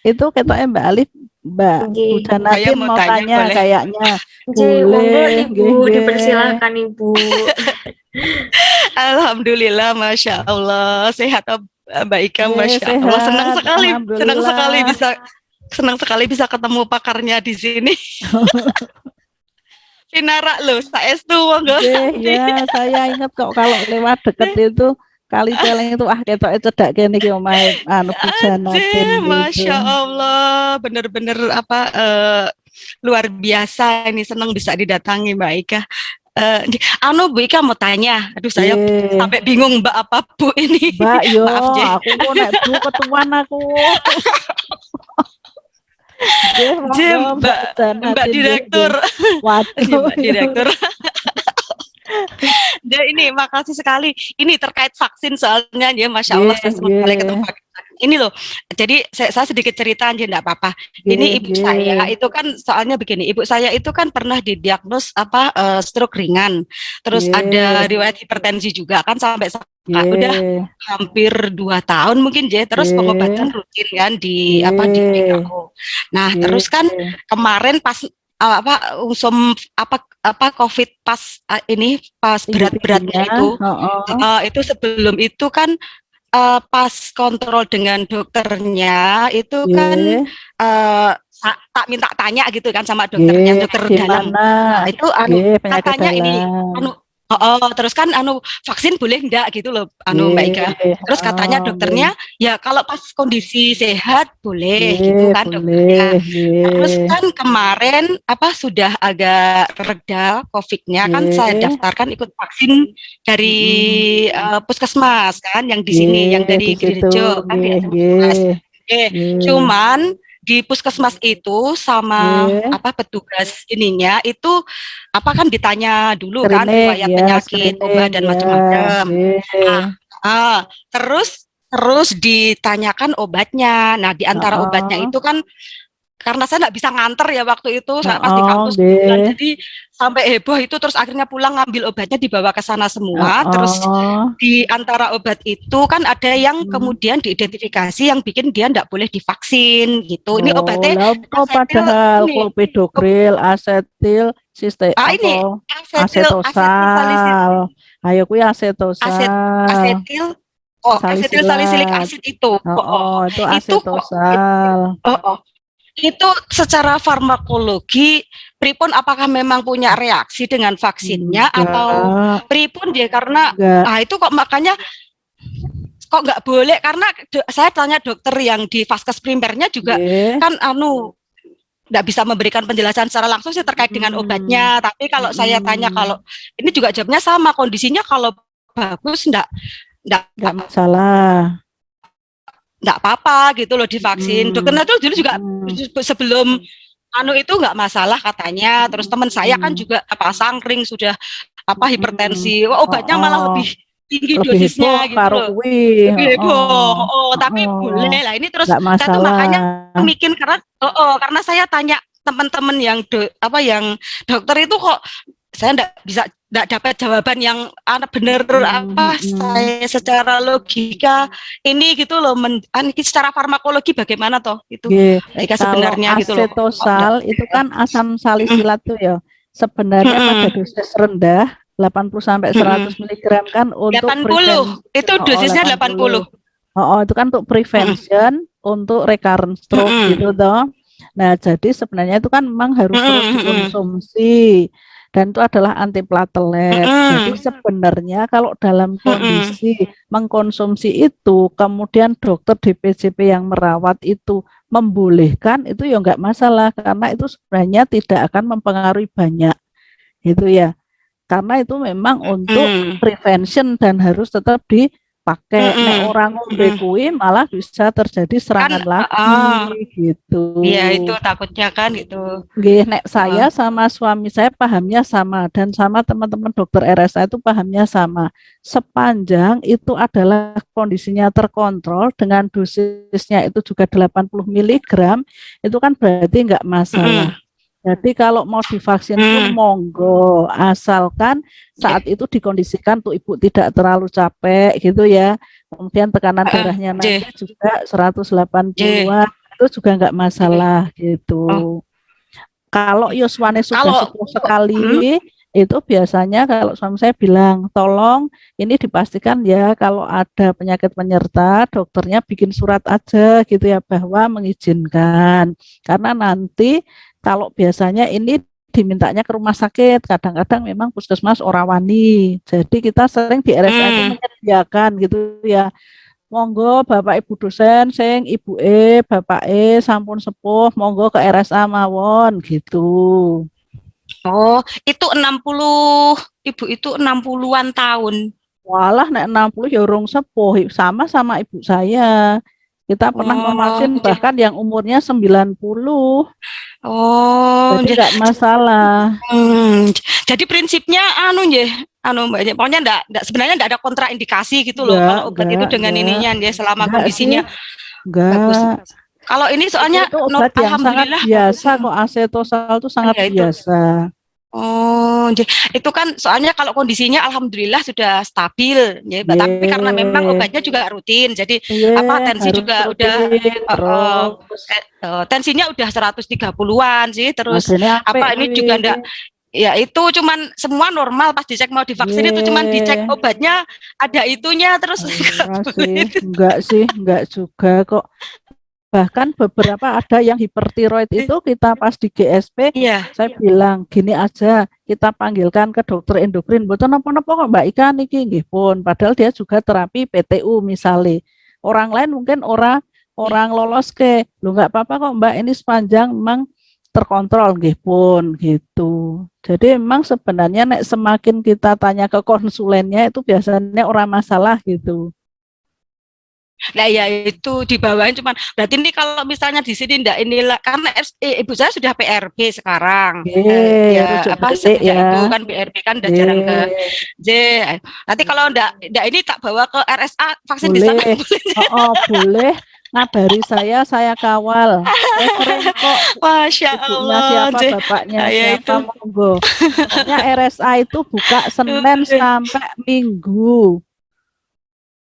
itu ketoknya Mbak Alif, Mbak Janatin mau tanya boleh. Kayaknya. Boleh, Ibu, dipersilakan Ibu. Alhamdulillah, Masya Allah, sehat Mbak Ika, Masya Allah, senang sekali bisa ketemu pakarnya di sini. Pinarak loh, saestu monggo. Ya, saya ingat kok kalau lewat deket itu Kali Celeng itu ketoke cedak kene iki omahe anu Pujanatin Aduh, gitu. Masya Allah, bener-bener apa luar biasa ini, senang bisa didatangi Mbak Ika. Bu Ika mau tanya, aduh saya Nggih. sampai bingung Mbak apa Bu ini. Mbak yo, Maaf J. aku kok nek Bu ketuan aku. Nggih, J, monggo Mbak Janatin, nggih, Direktur. nggih. Waduh. Mbak Direktur. Jadi ini makasih sekali. Ini terkait vaksin soalnya ya, Masya Allah saya senang sekali ketemu vaksin. Ini loh, jadi saya sedikit cerita aja enggak apa-apa. Ini ibu saya itu kan soalnya begini, ibu saya itu kan pernah didiagnos stroke ringan. Terus ada riwayat hipertensi juga kan sampai udah hampir 2 tahun mungkin ya. Terus pengobatan rutin kan di PKO. Nah, terus kan kemarin pas COVID pas berat-beratnya itu sebelum itu kan pas kontrol dengan dokternya itu kan tak minta tanya gitu kan sama dokternya, dokter dalam. Nah, itu katanya ini terus kan vaksin boleh enggak gitu loh Mbak Ika. Terus katanya dokternya ya kalau pas kondisi sehat boleh gitu kan dokternya. Terus kan kemarin sudah agak reda COVID-nya kan saya daftarkan ikut vaksin dari puskesmas kan yang di sini yang dari Girijo kan di puskesmas. Cuman di puskesmas itu sama petugas ininya itu kan ditanya dulu kan riwayat penyakit, obat dan macam-macam. Terus ditanyakan obatnya. Nah, di antara obatnya itu kan karena saya nggak bisa nganter ya waktu itu pas di kampus jadi sampai heboh itu, terus akhirnya pulang ngambil obatnya dibawa ke sana semua. Terus di antara obat itu kan ada yang kemudian diidentifikasi yang bikin dia nggak boleh divaksin gitu. Ini obatnya padahal clopidogrel, asetil, ini asetosal. Ayo kuwi asetosal. Asetil salisilik asid itu. Itu asetosal. Itu secara farmakologi pripun, apakah memang punya reaksi dengan vaksinnya atau pripun dia karena itu kok makanya kok nggak boleh, karena saya tanya dokter yang di vaskes primernya juga kan nggak bisa memberikan penjelasan secara langsung sih terkait dengan obatnya, tapi kalau saya tanya kalau ini juga jawabnya sama, kondisinya kalau bagus nggak masalah, nggak apa-apa gitu loh divaksin. Dokternya tuh dulu juga sebelum itu nggak masalah katanya. Terus teman saya kan juga sangkring sudah hipertensi, obatnya malah lebih tinggi dosisnya gitu loh. Tapi boleh lah ini. Terus saya tuh makanya mikir karena saya tanya teman-teman yang yang dokter itu kok saya nggak dapat jawaban yang benar saya secara logika ini gitu loh, secara farmakologi bagaimana toh itu sebenarnya gitu loh. Asetosal itu kan asam salisilat tuh ya sebenarnya pada dosis rendah 80 sampai 100 mg kan untuk 80 itu dosisnya 80. Itu kan untuk prevention untuk recurrent stroke gitu toh. Nah, jadi sebenarnya itu kan memang harus terus dikonsumsi. Dan itu adalah antiplatelet. Jadi sebenarnya kalau dalam kondisi mengkonsumsi itu, kemudian dokter DPJP yang merawat itu membolehkan, itu ya enggak masalah, karena itu sebenarnya tidak akan mempengaruhi banyak, gitu ya. Karena itu memang untuk prevention dan harus tetap dipakai. Nek orang ngombe kuwi malah bisa terjadi serangan lagi gitu. Iya, itu takutnya kan gitu. Nggih, nek saya sama suami saya pahamnya sama dan sama teman-teman dokter RSA itu pahamnya sama. Sepanjang itu adalah kondisinya terkontrol dengan dosisnya itu juga 80 mg, itu kan berarti enggak masalah. Jadi kalau mau divaksin pun monggo, asalkan saat itu dikondisikan tuh ibu tidak terlalu capek gitu ya. Kemudian tekanan darahnya nanti juga 180-an, itu juga enggak masalah gitu. Kalau yuswane sudah sepuh sekali, itu biasanya kalau suami saya bilang, tolong ini dipastikan ya kalau ada penyakit penyerta, dokternya bikin surat aja gitu ya bahwa mengizinkan. Karena nanti kalau biasanya ini dimintanya ke rumah sakit. Kadang-kadang memang puskesmas ora wani. Jadi kita sering di RSA itu menyediakan gitu ya. Monggo Bapak Ibu dosen, sing Ibu Bapak sampun sepuh, monggo ke RSA mawon gitu. Oh, itu 60, Ibu itu 60-an tahun. Walah, nek 60 ya urung sepuh, sama ibu saya. Kita pernah memvaksin bahkan yang umurnya 90. Oh, jadi enggak masalah. Jadi prinsipnya Mbak, pokoknya sebenarnya enggak ada kontraindikasi gitu loh kalau obat itu dengan ininya ya selama kondisinya bagus. Kalau ini soalnya itu obat yang sangat biasa kok, asetosal itu sangat biasa. Oh, itu kan soalnya kalau kondisinya alhamdulillah sudah stabil ya, tapi karena memang obatnya juga rutin. Jadi tensi juga udah tensinya udah 130-an sih. Terus ini juga enggak ya, itu cuman semua normal, pas dicek mau divaksin itu cuman dicek obatnya ada itunya terus enggak juga kok. Bahkan beberapa ada yang hipertiroid itu kita pas di GSP, saya bilang gini aja, kita panggilkan ke dokter endokrin, mboten napa-napa kok Mbak Ika niki nggih pun, padahal dia juga terapi PTU misalnya. Orang lain mungkin orang lolos ke, lu nggak apa-apa kok Mbak, ini sepanjang memang terkontrol nggih pun gitu. Jadi memang sebenarnya semakin kita tanya ke konsulennya itu biasanya orang masalah gitu. Nah ya itu dibawain cuman berarti ini kalau misalnya di sini enggak inilah karena ibu saya sudah PRB sekarang itu kan PRB kan udah jarang ke nanti kalau enggak ini tak bawa ke RSA vaksin di sana boleh ngabari saya kawal sering kok. Masya Allah siapa bapaknya siapa monggo. Pokoknya RSA itu buka Senin sampai Minggu.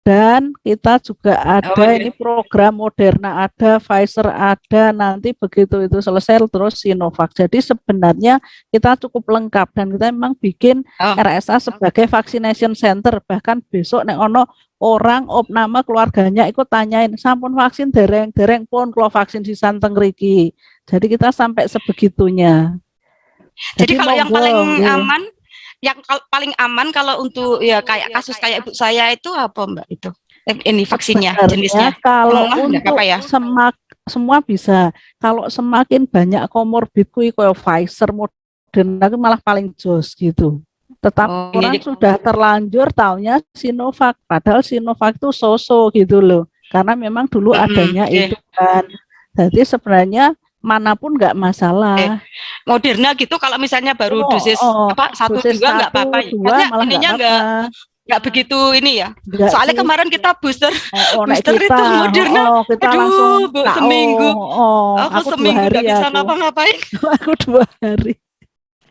Dan kita juga ada ini program Moderna ada, Pfizer ada, nanti begitu itu selesai terus Sinovac. Jadi sebenarnya kita cukup lengkap dan kita memang bikin RSA sebagai vaccination center. Bahkan besok nek ono orang opname keluarganya ikut tanyain, sampun vaksin dereng pun kalau vaksin di Santeng Riki. Jadi kita sampai sebegitunya. Jadi kalau yang paling aman paling aman kalau untuk ya kayak kasus kayak ibu saya itu apa Mbak itu? Ini vaksinnya jenisnya. Kalau untuk semua bisa. Kalau semakin banyak komorbid kayak Pfizer, Moderna itu malah paling jos gitu. Tetap orang sudah terlanjur taunya Sinovac, padahal Sinovac itu so-so gitu loh. Karena memang dulu adanya itu kan. Jadi sebenarnya manapun nggak masalah. Moderna gitu kalau misalnya baru dosis 1 2 nggak apa-apa. Maksudnya ininya nggak begitu ini ya. Soalnya kemarin kita booster itu Moderna. Kita langsung seminggu. Aku seminggu nggak bisa ngapa-ngapain. Aku 2 hari.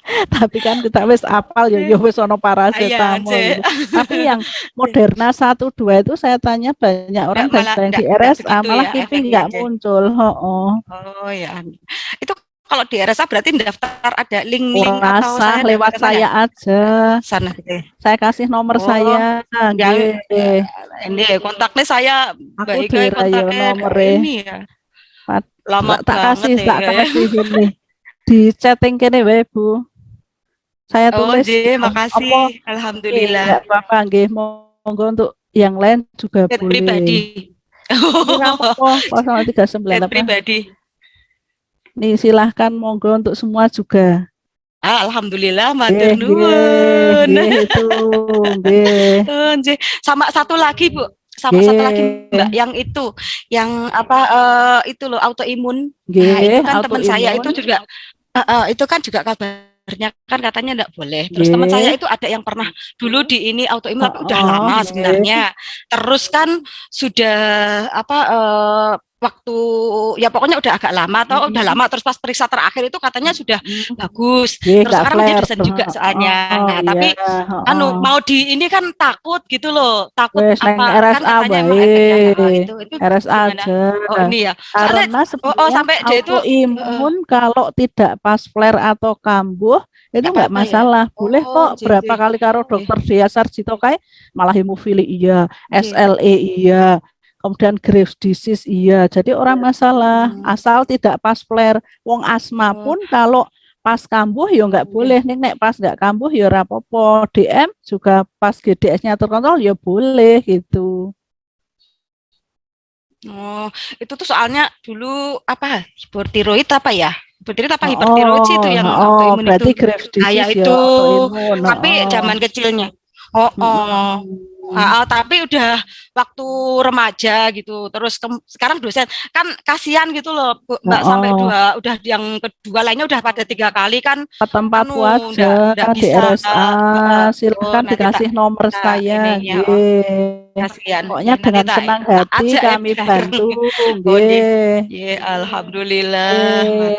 Tapi kan kita wis apal ya wis ono paracetamol. Tapi yang Moderna 1 2 itu saya tanya banyak orang yang di RSA malah kipi nggak muncul. Oh ya. Itu kalau di RSA berarti daftar ada link atau saya lewat saya aja. Sana. Saya kasih nomor saya. Ini kontaknya saya aku kontaknya ini ya. Lama tak kasih ini. Di chatting kene wae Bu. Saya tulis. Makasih. Alhamdulillah. Enggak apa-apa nggih, monggo untuk yang lain juga boleh. Pribadi. Pasal 39 apa? Pribadi. Nih silahkan monggo untuk semua juga. Alhamdulillah matur nuwun. Sama satu lagi Bu. Satu lagi Mbak yang itu itu loh autoimun. Nah, itu kan teman saya itu juga itu kan juga kabarnya kan katanya enggak boleh. Terus teman saya itu ada yang pernah dulu di ini autoimun tapi udah lama sebenarnya. Terus kan sudah waktu ya pokoknya udah agak lama atau udah lama terus pas periksa terakhir itu katanya sudah bagus. Terus sekarang dia dosen juga soalnya. Nah, tapi mau di ini kan takut gitu loh. Takut RSA kan katanya itu RSA aja. Ini ya. Karena sampai dia itu imun kalau tidak pas flare atau kambuh itu enggak masalah. Boleh kok berapa kali karo dokter Dea Sarjito kae malah hemofili iya, SLE iya. Kemudian Graves disease iya, jadi orang masalah asal tidak pas flare. Wong asma pun kalau pas kambuh ya nggak boleh nek pas nggak kambuh ya rapopo. DM juga pas GDS-nya terkontrol ya boleh gitu. Oh, itu tuh soalnya dulu apa hipertiroid apa ya? Hipertiroid apa hipertiroid sih itu yang autoimun berarti itu. Graves disease Kayak ya itu. autoimun. Tapi zaman kecilnya. Tapi udah waktu remaja gitu. Terus sekarang dosen kan kasihan gitu loh, Mbak, sampai udah yang kedua lainnya udah pada 3 kali kan. Ke tempatku aja Nggak di bisa. RSA, silahkan dikasih nomor saya. Kasihan. Pokoknya dengan senang hati kami bantu. Alhamdulillah.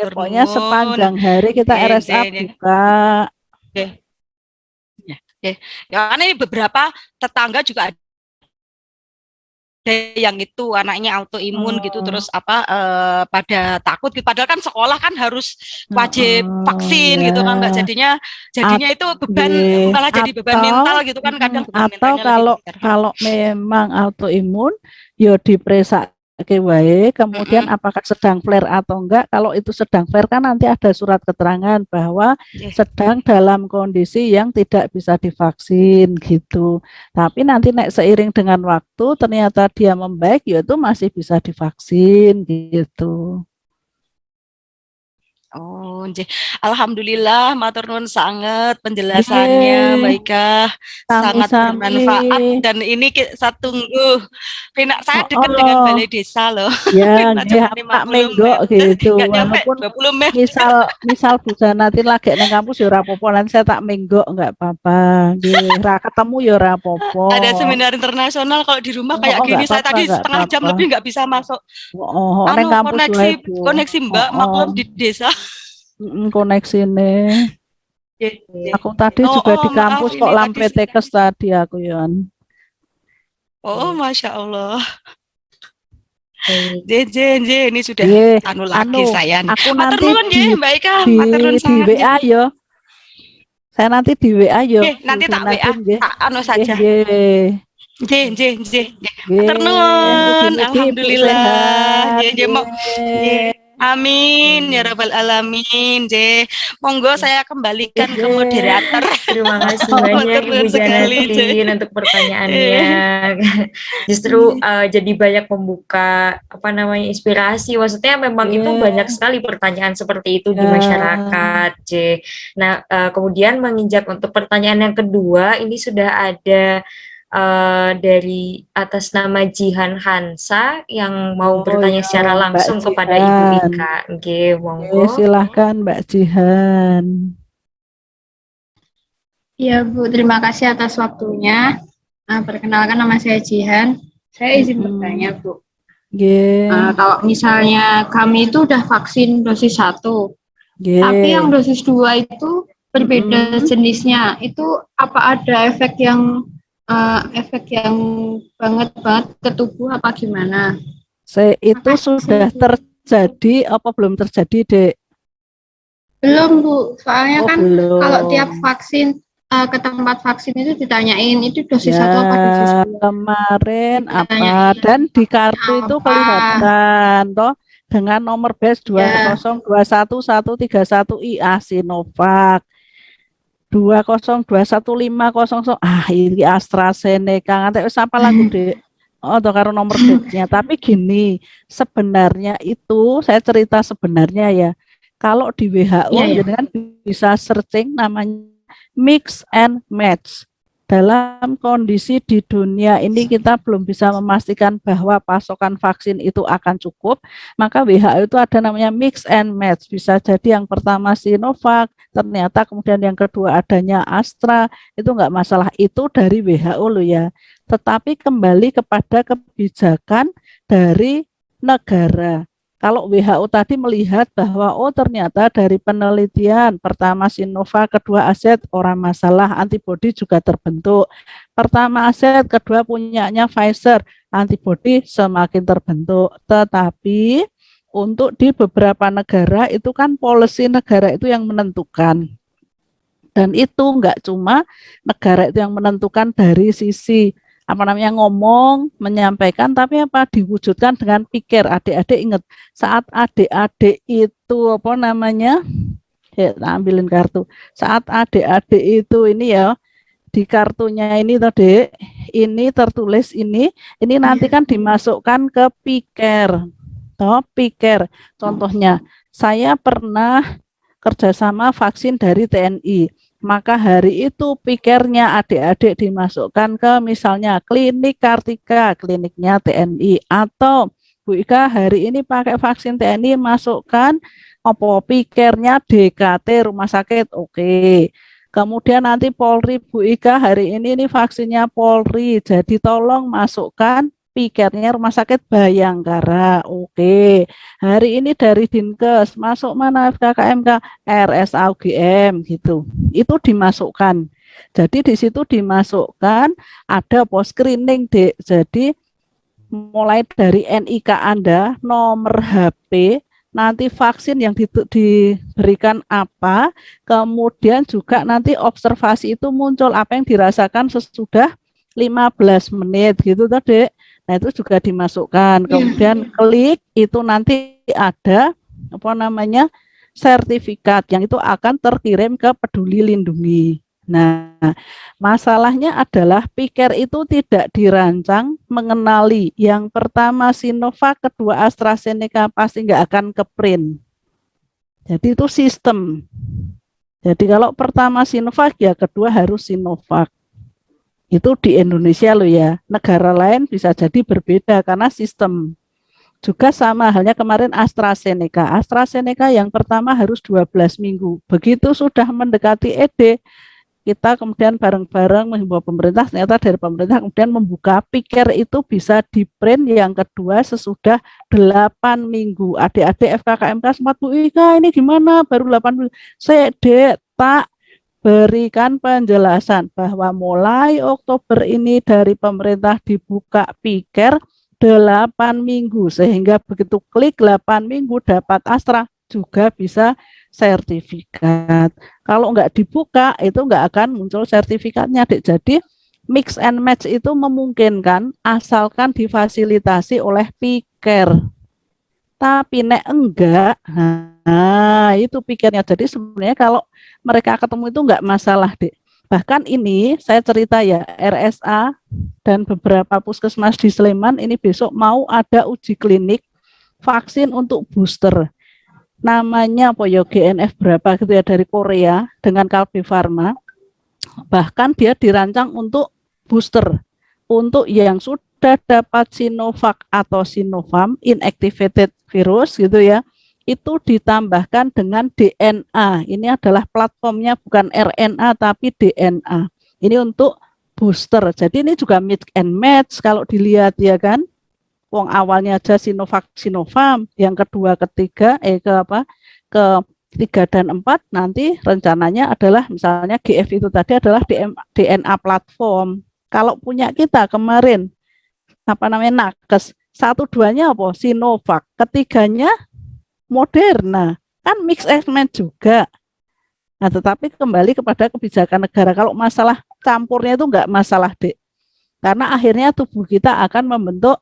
Pokoknya sepanjang hari kita RSA buka. Ya, karena ini beberapa tetangga juga ada yang itu anaknya autoimun gitu, terus pada takut gitu. Padahal kan sekolah kan harus wajib vaksin gitu kan, Mbak. Jadinya itu beban, malah jadi beban mental gitu kan kadang. Atau kalau memang autoimun ya diperiksa wae, kemudian apakah sedang flare atau enggak. Kalau itu sedang flare kan nanti ada surat keterangan bahwa sedang dalam kondisi yang tidak bisa divaksin gitu. Tapi nanti seiring dengan waktu ternyata dia membaik, yaitu masih bisa divaksin gitu. Oh, alhamdulillah, matur nuwun sangat penjelasannya, Mbak Ika, sangat bermanfaat. Dan ini saya tunggu, saya dekat dengan balai desa loh. Ya, tak menggok gitu. Walaupun 20 menit. misal bisa nanti lagi neng kampus ya rapopo, nanti saya tak menggok nggak apa-apa. Ketemu ya rapopo. Ada seminar internasional kalau di rumah kayak gini, saya tadi setengah jam lebih nggak bisa masuk. Neng kampus koneksi Mbak maklum di desa. Koneksi nih. Aku tadi juga di kampus kok lampe tekes tadi aku Yon. Oh, Masya Allah. Ini sudah lagi saya. Aku nanti Mbak Ika, di WA yo. Saya nanti di WA yo. Nanti tak WA, tak saja. Matur nuwun, alhamdulillah. Amin ya rabbal alamin. Monggo saya kembalikan ke moderator. Terima kasih banyak Ibu Janatin untuk pertanyaannya. Justru jadi banyak membuka inspirasi. Maksudnya memang itu banyak sekali pertanyaan seperti itu di masyarakat. Nah, kemudian menginjak untuk pertanyaan yang kedua, ini sudah ada dari atas nama Jihan Hansa yang mau bertanya secara langsung kepada Ibu Ika. Monggo. Silahkan Mbak Jihan. Ya Bu, terima kasih atas waktunya. Perkenalkan nama saya Jihan. Saya izin bertanya Bu. Kalau misalnya kami itu udah vaksin dosis 1, tapi yang dosis 2 itu berbeda jenisnya. Itu apa ada efek yang banget ke tubuh apa gimana? Itu sudah terjadi apa belum terjadi, Dek? Belum Bu, soalnya kalau tiap vaksin ke tempat vaksin itu ditanyain itu dosis 1 apa dosis 2. Kemarin apa dan di kartu itu kelihatan toh dengan nomor base 2021131 Sinovac. 2021500 ini AstraZeneca nganti wis apa lagu Dek. Toh karo nomor base-nya. Tapi gini, sebenarnya itu saya cerita sebenarnya ya. Kalau di WHO kan bisa searching namanya mix and match. Dalam kondisi di dunia ini kita belum bisa memastikan bahwa pasokan vaksin itu akan cukup, maka WHO itu ada namanya mix and match. Bisa jadi yang pertama Sinovac, ternyata kemudian yang kedua adanya Astra, itu enggak masalah, itu dari WHO loh ya. Tetapi kembali kepada kebijakan dari negara. Kalau WHO tadi melihat bahwa ternyata dari penelitian pertama Sinovac, kedua aset orang masalah, antibodi juga terbentuk. Pertama aset, kedua punyanya Pfizer, antibodi semakin terbentuk. Tetapi untuk di beberapa negara itu kan policy negara itu yang menentukan. Dan itu enggak cuma negara itu yang menentukan dari sisi ngomong, menyampaikan, tapi diwujudkan dengan pikir. Adik-adik ingat saat adik-adik itu Ya, ambilin kartu. Saat adik-adik itu ini ya, di kartunya ini tadi, ini tertulis ini nanti kan dimasukkan ke piker. Toh, piker. Contohnya, saya pernah kerjasama vaksin dari TNI. Maka hari itu pikernya adik-adik dimasukkan ke misalnya klinik Kartika, kliniknya TNI. Atau Bu Ika hari ini pakai vaksin TNI, masukkan opo pikernya DKT rumah sakit, oke. Kemudian nanti Polri, Bu Ika hari ini vaksinnya Polri, jadi tolong masukkan pikernya rumah sakit Bayangkara, oke. Hari ini dari Dinkes, masuk mana FKKMK, RSA UGM gitu. Itu dimasukkan. Jadi di situ dimasukkan ada post screening, Dek. Jadi mulai dari NIK Anda, nomor HP, nanti vaksin yang diberikan apa, kemudian juga nanti observasi itu muncul apa yang dirasakan sesudah 15 menit gitu tadi. Nah, itu juga dimasukkan. Kemudian klik itu nanti ada apa namanya? Sertifikat yang itu akan terkirim ke Peduli Lindungi. Nah, masalahnya adalah piker itu tidak dirancang mengenali yang pertama Sinovac, kedua AstraZeneca, pasti nggak akan ke print. Jadi itu sistem. Jadi kalau pertama Sinovac ya kedua harus Sinovac. Itu di Indonesia loh ya. Negara lain bisa jadi berbeda karena sistem. Juga sama halnya kemarin AstraZeneca. AstraZeneca yang pertama harus 12 minggu. Begitu sudah mendekati ED, kita kemudian bareng-bareng menghimbau pemerintah, ternyata dari pemerintah kemudian membuka piker itu bisa di print yang kedua sesudah 8 minggu. Adik-adik FKKMK sempat, Bu Ika ini gimana baru 8 minggu. Saya tak berikan penjelasan bahwa mulai Oktober ini dari pemerintah dibuka piker 8 minggu, sehingga begitu klik 8 minggu dapat Astra juga bisa sertifikat. Kalau nggak dibuka itu nggak akan muncul sertifikatnya, Dek. Jadi mix and match itu memungkinkan asalkan difasilitasi oleh piker. Tapi nek enggak, nah itu pikirnya. Jadi sebenarnya kalau mereka ketemu itu nggak masalah, Dek. Bahkan ini saya cerita ya, RSA dan beberapa puskesmas di Sleman ini besok mau ada uji klinik vaksin untuk booster. Namanya apa ya, GNF berapa gitu ya, dari Korea dengan Kalbe Pharma. Bahkan dia dirancang untuk booster. Untuk yang sudah dapat Sinovac atau Sinopharm inactivated virus gitu ya, itu ditambahkan dengan DNA. Ini adalah platformnya bukan RNA tapi DNA. Ini untuk booster. Jadi ini juga mix and match kalau dilihat ya kan. Wong awalnya aja Sinovac Sinopharm, yang kedua ketiga ketiga dan 4 nanti rencananya adalah misalnya GF itu tadi adalah DNA platform. Kalau punya kita kemarin nakes, 1-2-nya apa? Sinovac, ketiganya Moderna, kan mix and match juga. Nah, tetapi kembali kepada kebijakan negara. Kalau masalah campurnya itu enggak masalah, Dek. Karena akhirnya tubuh kita akan membentuk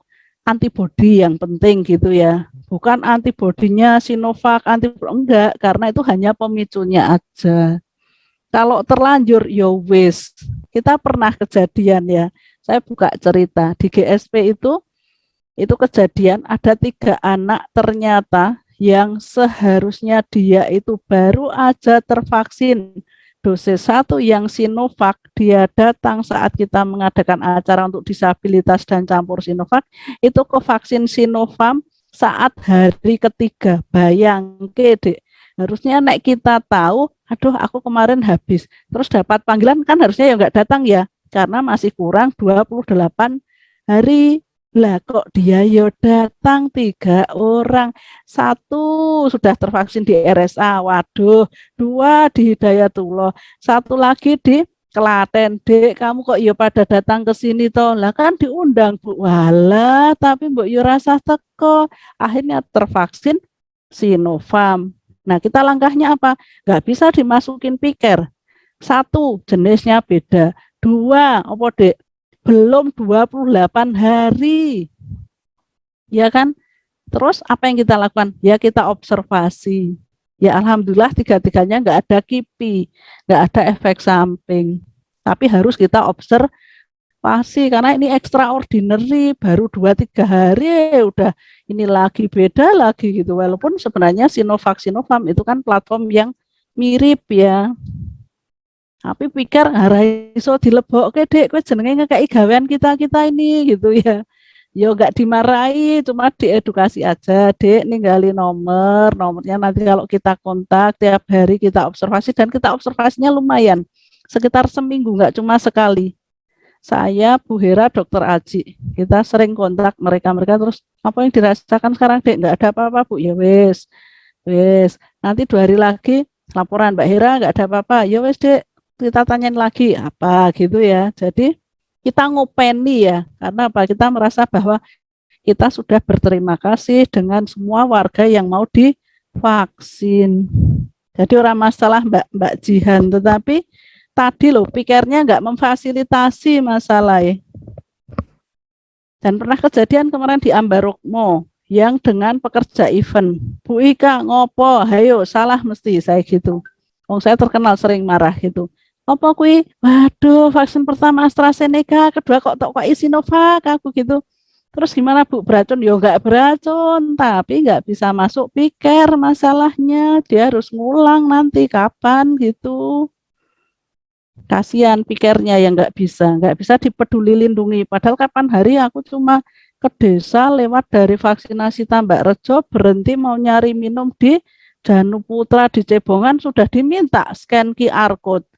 antibodi yang penting gitu ya. Bukan antibodinya Sinovac, enggak, karena itu hanya pemicunya aja. Kalau terlanjur ya wis. Kita pernah kejadian ya. Saya buka cerita di GSP itu kejadian ada 3 anak ternyata yang seharusnya dia itu baru aja tervaksin dosis 1 yang Sinovac, dia datang saat kita mengadakan acara untuk disabilitas dan campur Sinovac, itu ke vaksin Sinopharm saat hari ketiga. Bayangke, Dek. Harusnya nek kita tahu, aduh aku kemarin habis, terus dapat panggilan kan harusnya ya enggak datang ya, karena masih kurang 28 hari. Lah kok dia yo datang 3 orang, 1 sudah tervaksin di RSA, waduh, 2 di Hidayatullah, 1 lagi di Klaten. Dek, kamu kok yo pada datang ke sini toh? Lah kan diundang, Bu. Walah, tapi mbok yo rasa teko. Akhirnya tervaksin Sinopharm. Nah, kita langkahnya apa? Nggak bisa dimasukin piker. 1, jenisnya beda. 2, apa Dek? Belum 28 hari. Ya kan? Terus apa yang kita lakukan? Ya kita observasi. Ya alhamdulillah tiga-tiganya nggak ada KIPI, nggak ada efek samping. Tapi harus kita observasi karena ini extraordinary, baru 2-3 hari udah ini lagi beda lagi gitu. Walaupun sebenarnya Sinovac Sinovac itu kan platform yang mirip ya. Tapi pikir harai iso dilebokke Dek, kowe jenenge ngekeki gawean kita-kita ini gitu ya. Yo nggak dimarahi, cuma diedukasi aja, Dek, ninggalin nomornya nanti kalau kita kontak tiap hari kita observasi dan kita observasinya lumayan, sekitar seminggu nggak cuma sekali. Saya, Bu Hera, Dokter Aji, kita sering kontak mereka terus apa yang dirasakan sekarang Dek, nggak ada apa-apa Bu, ya wes, nanti 2 hari lagi laporan Mbak Hera nggak ada apa-apa, ya wes Dek, kita tanyain lagi apa gitu ya. Jadi kita ngopeni ya, karena apa? Kita merasa bahwa kita sudah berterima kasih dengan semua warga yang mau divaksin. Jadi orang masalah Mbak Jihan, tetapi tadi loh pikirnya nggak memfasilitasi masalah ya. Dan pernah kejadian kemarin di Ambarukmo yang dengan pekerja event, Bu Ika ngopo, hayo salah mesti saya gitu. Saya terkenal sering marah gitu. Apa kui? Waduh, vaksin pertama AstraZeneca, kedua kok Sinovac aku gitu. Terus gimana Bu, beracun? Ya enggak beracun, tapi enggak bisa masuk pikir masalahnya. Dia harus ngulang nanti kapan gitu. Kasihan pikirnya yang enggak bisa dipeduli lindungi. Padahal kapan hari aku cuma ke desa lewat dari vaksinasi Tambak Rejo, berhenti mau nyari minum di Danu Putra di Cebongan, sudah diminta scan QR code.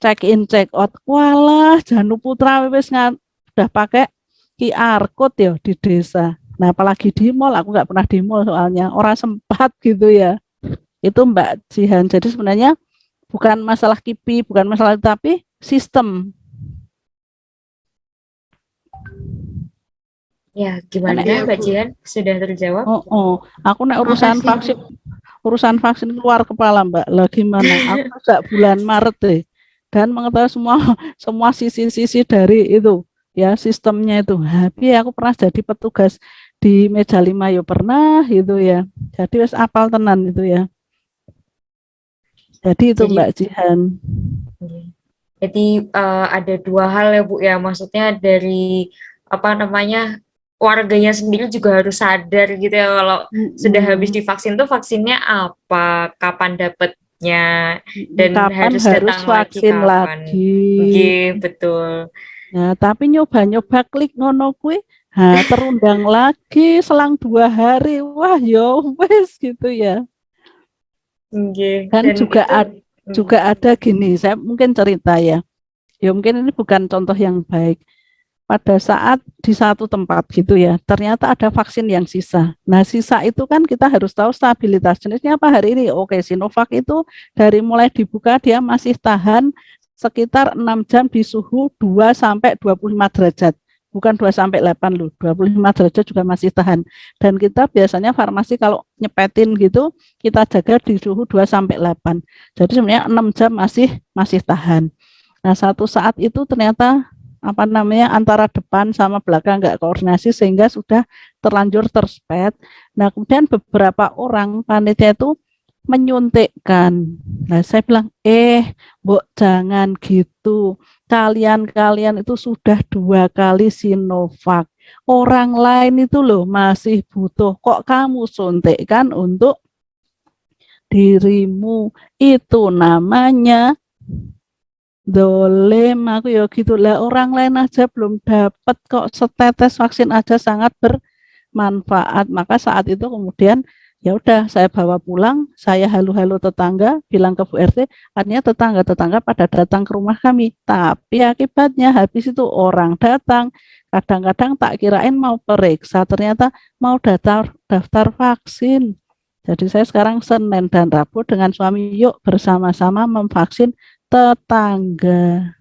Check in check out, walah Danu Putra wis udah pakai QR code ya di desa. Nah apalagi di mall, aku nggak pernah di mall soalnya orang sempat gitu ya. Itu Mbak Jihan. Jadi sebenarnya bukan masalah KIPI, bukan masalah tapi sistem. Ya gimana Mbak Jihan, sudah terjawab? Aku nek urusan vaksin keluar kepala Mbak. Lah gimana? Aku sejak bulan Maret deh. Dan mengetahui semua sisi-sisi dari itu ya sistemnya itu. Tapi aku pernah jadi petugas di meja 5 ya pernah gitu ya. Jadi wis apal tenan itu ya. Jadi itu Mbak Jihan. Jadi ada 2 hal ya Bu ya. Maksudnya dari warganya sendiri juga harus sadar gitu ya kalau sudah habis divaksin tuh vaksinnya apa, kapan dapat dan kapan harus datang vaksin lagi. Betul. Nah, tapi nyoba klik ngono kuwi, terundang lagi selang 2 hari. Wah, yo wes gitu ya. Dan juga ada gini, saya mungkin cerita ya. Ya mungkin ini bukan contoh yang baik. Pada saat di satu tempat gitu ya, ternyata ada vaksin yang sisa. Nah, sisa itu kan kita harus tahu stabilitas jenisnya apa hari ini. Oke, Sinovac itu dari mulai dibuka dia masih tahan sekitar 6 jam di suhu 2 sampai 25 derajat. Bukan 2 sampai 8 loh, 25 derajat juga masih tahan. Dan kita biasanya farmasi kalau nyepetin gitu, kita jaga di suhu 2 sampai 8. Jadi sebenarnya 6 jam masih tahan. Nah, satu saat itu ternyata antara depan sama belakang nggak koordinasi sehingga sudah terlanjur terspet. Nah kemudian beberapa orang panitia itu menyuntikkan. Nah saya bilang Mbok jangan gitu, kalian itu sudah 2 kali Sinovac, orang lain itu loh masih butuh, kok kamu suntikkan untuk dirimu, itu namanya dolem. Aku ya gitulah, orang lain aja belum dapat kok, setetes vaksin aja sangat bermanfaat. Maka saat itu kemudian ya udah saya bawa pulang, saya halu-halu tetangga, bilang ke Bu RT, artinya tetangga pada datang ke rumah kami. Tapi akibatnya habis itu orang datang, kadang-kadang tak kirain mau periksa, ternyata mau daftar vaksin. Jadi saya sekarang Senin dan Rabu dengan suami yuk bersama-sama memvaksin tetangga.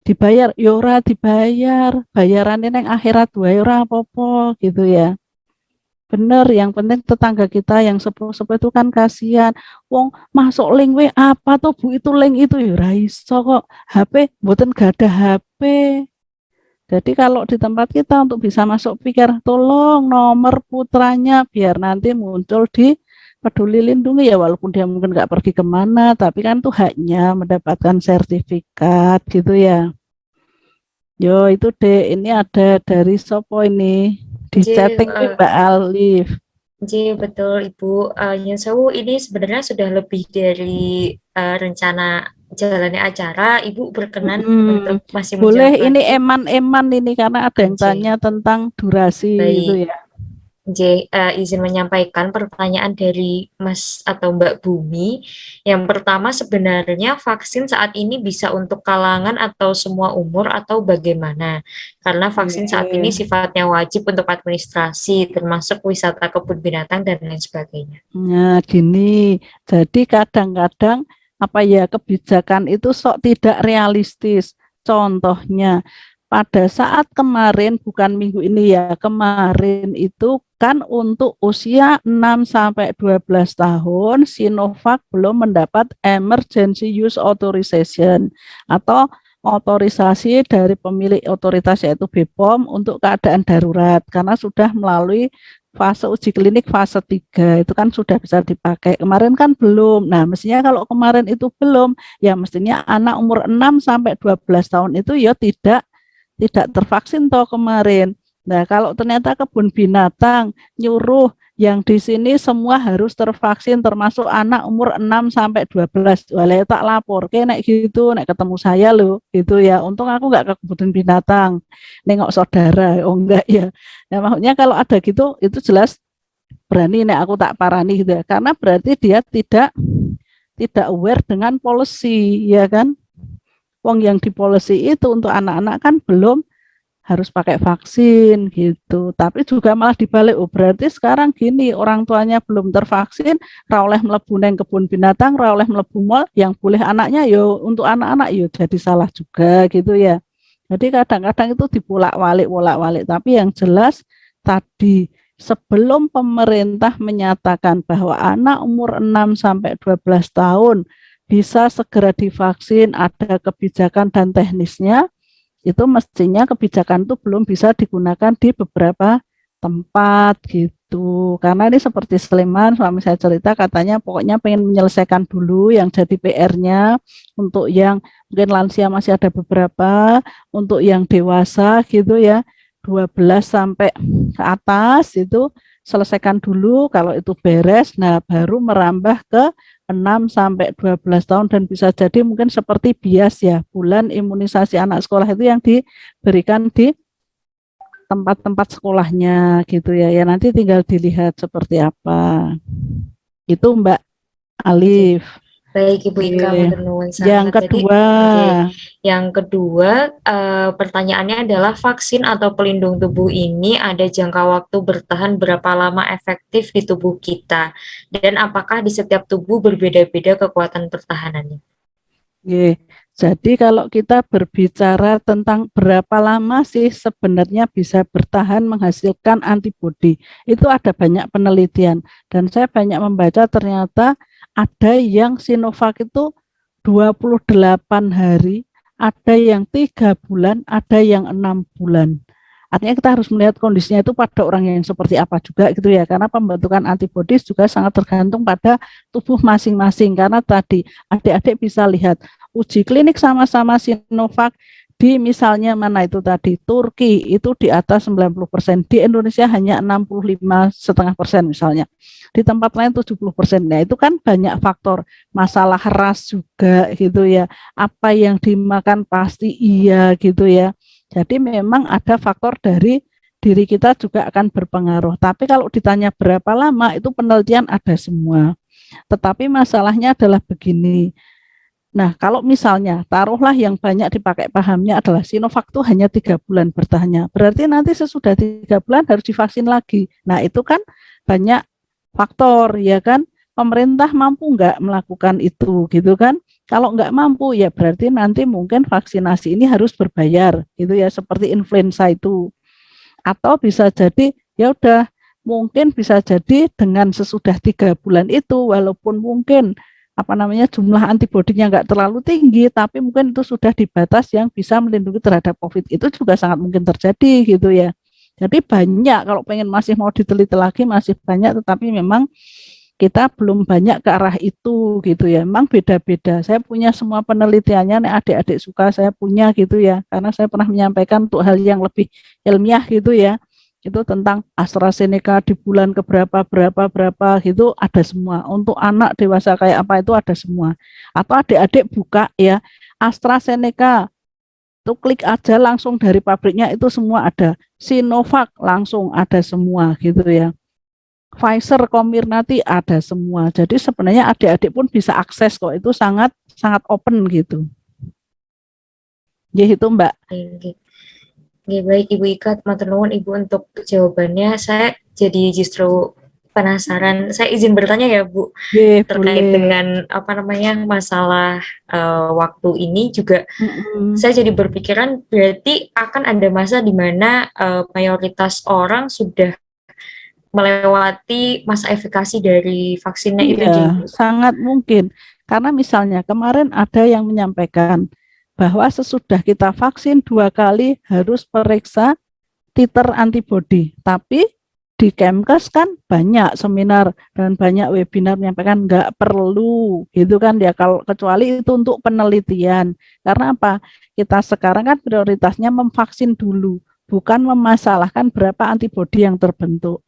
Dibayar yora dibayar, bayarannya neng akhirat wae ora apa-apa gitu ya. Bener, yang penting tetangga kita yang sepuh-sepuh itu kan kasihan. Wong masuk link apa tuh Bu, itu link itu ya ora iso kok. HP mboten gak ada HP. Jadi kalau di tempat kita untuk bisa masuk pikir, tolong nomor putranya biar nanti muncul di peduli lindungi ya, walaupun dia mungkin nggak pergi kemana, tapi kan tuh haknya mendapatkan sertifikat gitu ya. Yo itu deh, ini ada dari Sopo ini di chatting Mbak Alif. Jadi betul Ibu, Nyun Sewu, ini sebenarnya sudah lebih dari rencana jalannya acara. Ibu berkenan untuk masih boleh menjawab ini lagi? eman-eman ini karena ada yang tanya tentang durasi gitu Baik. ya. Izin menyampaikan pertanyaan dari Mas atau Mbak Bumi. Yang pertama, sebenarnya vaksin saat ini bisa untuk kalangan atau semua umur atau bagaimana? Karena vaksin saat ini sifatnya wajib untuk administrasi, termasuk wisata kebun binatang dan lain sebagainya. Nah, gini. Jadi kadang-kadang apa ya, kebijakan itu sok tidak realistis. Contohnya pada saat kemarin, bukan minggu ini ya, kemarin itu kan untuk usia 6 sampai 12 tahun Sinovac belum mendapat emergency use authorization atau otorisasi dari pemilik otoritas yaitu BPOM untuk keadaan darurat karena sudah melalui fase uji klinik fase 3 itu kan sudah bisa dipakai. Kemarin kan belum. Nah, mestinya kalau kemarin itu belum, ya mestinya anak umur 6 sampai 12 tahun itu ya tidak tervaksin toh kemarin. Nah, kalau ternyata kebun binatang nyuruh yang di sini semua harus tervaksin termasuk anak umur 6 sampai 12. Walau tak lapor, kayak nek gitu, nek ketemu saya loh, gitu ya. Untung aku nggak ke kebun binatang, nengok saudara, oh enggak ya. Nah, maksudnya kalau ada gitu, itu jelas berani nek aku tak parani gitu ya. Karena berarti dia tidak aware dengan policy, ya kan? Wong yang di policy itu untuk anak-anak kan belum harus pakai vaksin gitu. Tapi juga malah dibalik, oh berarti sekarang gini, orang tuanya belum tervaksin, ra oleh mlebu neng kebun binatang, ra oleh mlebu mall, yang boleh anaknya yo untuk anak-anak yo jadi salah juga gitu ya. Jadi kadang-kadang itu dibolak-balik, tapi yang jelas tadi sebelum pemerintah menyatakan bahwa anak umur 6 sampai 12 tahun bisa segera divaksin, ada kebijakan dan teknisnya, itu mestinya kebijakan itu belum bisa digunakan di beberapa tempat gitu. Karena ini seperti Sleman, suami saya cerita katanya pokoknya pengen menyelesaikan dulu yang jadi PR-nya, untuk yang mungkin lansia masih ada beberapa, untuk yang dewasa gitu ya, 12 sampai ke atas itu selesaikan dulu, kalau itu beres, nah baru merambah ke 6 sampai 12 tahun dan bisa jadi mungkin seperti bias ya, bulan imunisasi anak sekolah itu yang diberikan di tempat-tempat sekolahnya gitu ya. Ya nanti tinggal dilihat seperti apa. Itu Mbak Alif. Baik Ibu Ika, yang kedua. Yang kedua, pertanyaannya adalah vaksin atau pelindung tubuh ini ada jangka waktu bertahan berapa lama efektif di tubuh kita, dan apakah di setiap tubuh berbeda-beda kekuatan pertahanannya? Jadi kalau kita berbicara tentang berapa lama sih sebenarnya bisa bertahan menghasilkan antibodi, itu ada banyak penelitian dan saya banyak membaca ternyata ada yang Sinovac itu 28 hari, ada yang 3 bulan, ada yang 6 bulan. Artinya kita harus melihat kondisinya itu pada orang yang seperti apa juga gitu ya, karena pembentukan antibodi juga sangat tergantung pada tubuh masing-masing. Karena tadi adik-adik bisa lihat uji klinik sama-sama Sinovac di misalnya mana itu tadi Turki itu di atas 90%, di Indonesia hanya 65,5% misalnya, di tempat lain 70%. Nah itu kan banyak faktor, masalah ras juga gitu ya, apa yang dimakan pasti iya gitu ya. Jadi memang ada faktor dari diri kita juga akan berpengaruh. Tapi kalau ditanya berapa lama, itu penelitian ada semua. Tetapi masalahnya adalah begini. Nah, kalau misalnya taruhlah yang banyak dipakai pahamnya adalah Sinovac itu hanya 3 bulan bertahannya. Berarti nanti sesudah 3 bulan harus divaksin lagi. Nah, itu kan banyak faktor ya kan. Pemerintah mampu nggak melakukan itu gitu kan. Kalau nggak mampu ya berarti nanti mungkin vaksinasi ini harus berbayar gitu ya, seperti influenza itu. Atau bisa jadi ya udah mungkin bisa jadi dengan sesudah 3 bulan itu walaupun mungkin jumlah antibodinya nggak terlalu tinggi, tapi mungkin itu sudah di batas yang bisa melindungi terhadap COVID. Itu juga sangat mungkin terjadi gitu ya. Jadi banyak, kalau pengen masih mau diteliti lagi masih banyak, tetapi memang kita belum banyak ke arah itu gitu ya. Memang beda-beda. Saya punya semua penelitiannya, nih adik-adik suka saya punya gitu ya. Karena saya pernah menyampaikan untuk hal yang lebih ilmiah gitu ya. Itu tentang AstraZeneca di bulan keberapa berapa gitu ada semua. Untuk anak dewasa kayak apa itu ada semua. Atau adik-adik buka ya AstraZeneca itu klik aja langsung dari pabriknya itu semua ada. Sinovac langsung ada semua gitu ya. Pfizer, Comirnaty ada semua. Jadi sebenarnya adik-adik pun bisa akses kok. Itu sangat sangat open gitu. Ya itu Mbak. Oke, baik Ibu Ika, matur nuwun Ibu untuk jawabannya. Saya jadi justru penasaran. Saya izin bertanya ya Bu, terkait boleh. dengan apa namanya masalah waktu ini juga. Saya jadi berpikiran berarti akan ada masa di mana mayoritas orang sudah melewati masa efikasi dari vaksinnya itu. Iya, sangat mungkin. Karena misalnya kemarin ada yang menyampaikan bahwa sesudah kita vaksin 2 kali harus periksa titer antibodi. Tapi di Kemkes kan banyak seminar dan banyak webinar menyampaikan nggak perlu gitu kan ya, kalau kecuali itu untuk penelitian. Karena apa? Kita sekarang kan prioritasnya memvaksin dulu, bukan memasalahkan berapa antibodi yang terbentuk.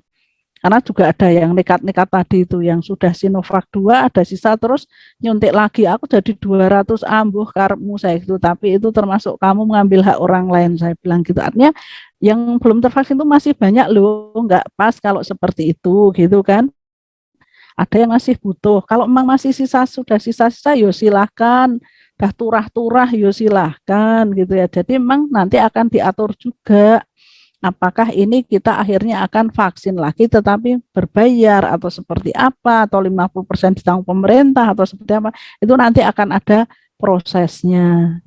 Karena juga ada yang nekat-nekat tadi itu yang sudah Sinovac 2 ada sisa terus nyuntik lagi aku jadi 200 ambuh karepmu saya itu, tapi itu termasuk kamu mengambil hak orang lain saya bilang gitu. Artinya yang belum tervaksin itu masih banyak loh, nggak pas kalau seperti itu gitu kan. Ada yang masih butuh. Kalau memang masih sisa sudah sisa-sisa yo silahkan, dah turah-turah yo silahkan gitu ya. Jadi memang nanti akan diatur juga apakah ini kita akhirnya akan vaksin lagi tetapi berbayar atau seperti apa, atau 50% ditanggung pemerintah atau seperti apa, itu nanti akan ada prosesnya.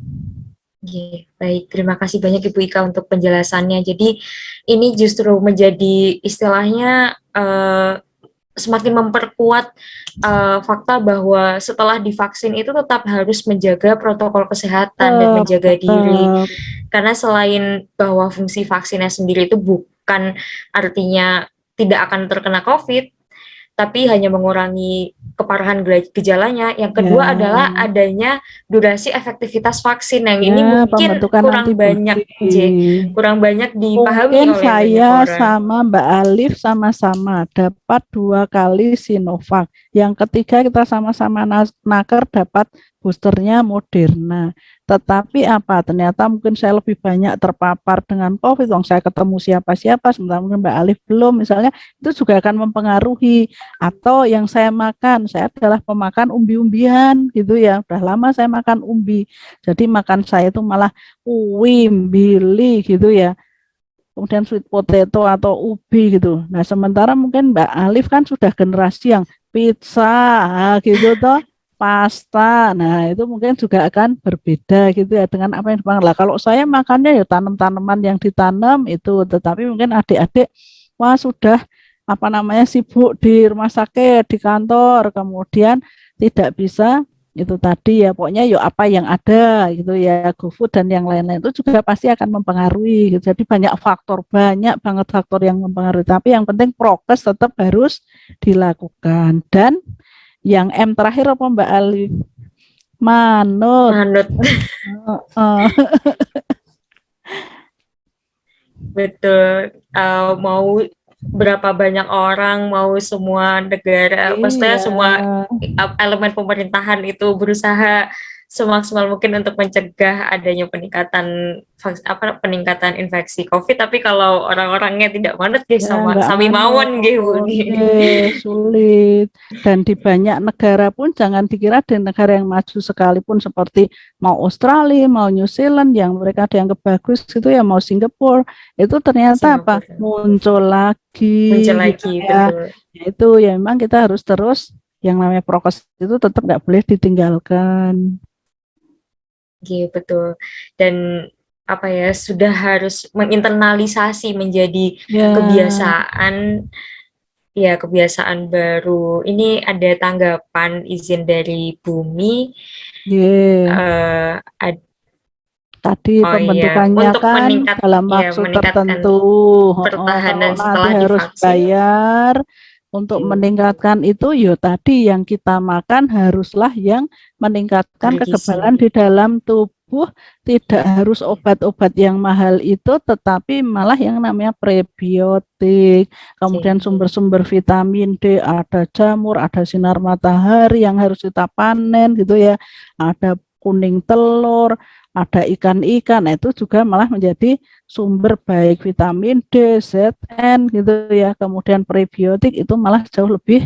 Baik, terima kasih banyak Ibu Ika untuk penjelasannya. Jadi ini justru menjadi istilahnya semakin memperkuat fakta bahwa setelah divaksin itu tetap harus menjaga protokol kesehatan dan menjaga diri. Karena selain bahwa fungsi vaksinnya sendiri itu bukan artinya tidak akan terkena COVID, tapi hanya mengurangi keparahan gejalanya. Yang kedua adalah adanya durasi efektivitas vaksin yang ini mungkin kurang banyak dipahami oleh saya orang. Sama Mbak Alif sama-sama dapat 2 kali Sinovac. Yang ketiga kita sama-sama naker dapat boosternya Moderna. Tetapi apa? Ternyata mungkin saya lebih banyak terpapar dengan COVID. Saya ketemu siapa-siapa, sementara mungkin Mbak Alif belum. Misalnya itu juga akan mempengaruhi. Atau yang saya makan, saya adalah pemakan umbi-umbian gitu ya. Udah lama saya makan umbi. Jadi makan saya itu malah uwim, bili gitu ya. Kemudian sweet potato atau ubi gitu. Nah sementara mungkin Mbak Alif kan sudah generasi yang pizza gitu toh. Pasta, nah itu mungkin juga akan berbeda gitu ya dengan apa yang dimakan. Lah kalau saya makannya ya tanam-tanaman yang ditanam itu, tetapi mungkin adik-adik wah sudah apa namanya sibuk di rumah sakit, di kantor, kemudian tidak bisa itu tadi ya pokoknya yuk apa yang ada gitu ya, GoFood dan yang lain-lain itu juga pasti akan mempengaruhi gitu. Jadi banyak banget faktor yang mempengaruhi, tapi yang penting prokes tetap harus dilakukan. Dan yang M terakhir apa Mbak Alif? Manut. Betul. Mau berapa banyak orang, mau semua negara, maksudnya semua elemen pemerintahan itu berusaha semaksimal mungkin untuk mencegah adanya peningkatan infeksi COVID, tapi kalau orang-orangnya tidak manut sami mawon sulit. Dan di banyak negara pun jangan dikira di negara yang maju sekalipun seperti mau Australia, mau New Zealand yang mereka dianggap bagus gitu ya, mau Singapura itu ternyata apa muncul lagi gitu ya. Itu ya memang kita harus terus yang namanya prokes itu tetap nggak boleh ditinggalkan. Betul. Dan apa ya sudah harus menginternalisasi menjadi kebiasaan baru. Ini ada tanggapan izin dari Bumi. Tadi pembentukannya untuk kan dalam maksud tertentu pertahanan setelah harus bayar Untuk meningkatkan itu, ya tadi yang kita makan haruslah yang meningkatkan kekebalan di dalam tubuh, tidak harus obat-obat yang mahal itu, tetapi malah yang namanya prebiotik, kemudian sumber-sumber vitamin D, ada jamur, ada sinar matahari yang harus kita panen gitu ya, ada kuning telur, ada ikan-ikan, nah itu juga malah menjadi sumber baik vitamin D, Zn gitu ya. Kemudian prebiotik itu malah jauh lebih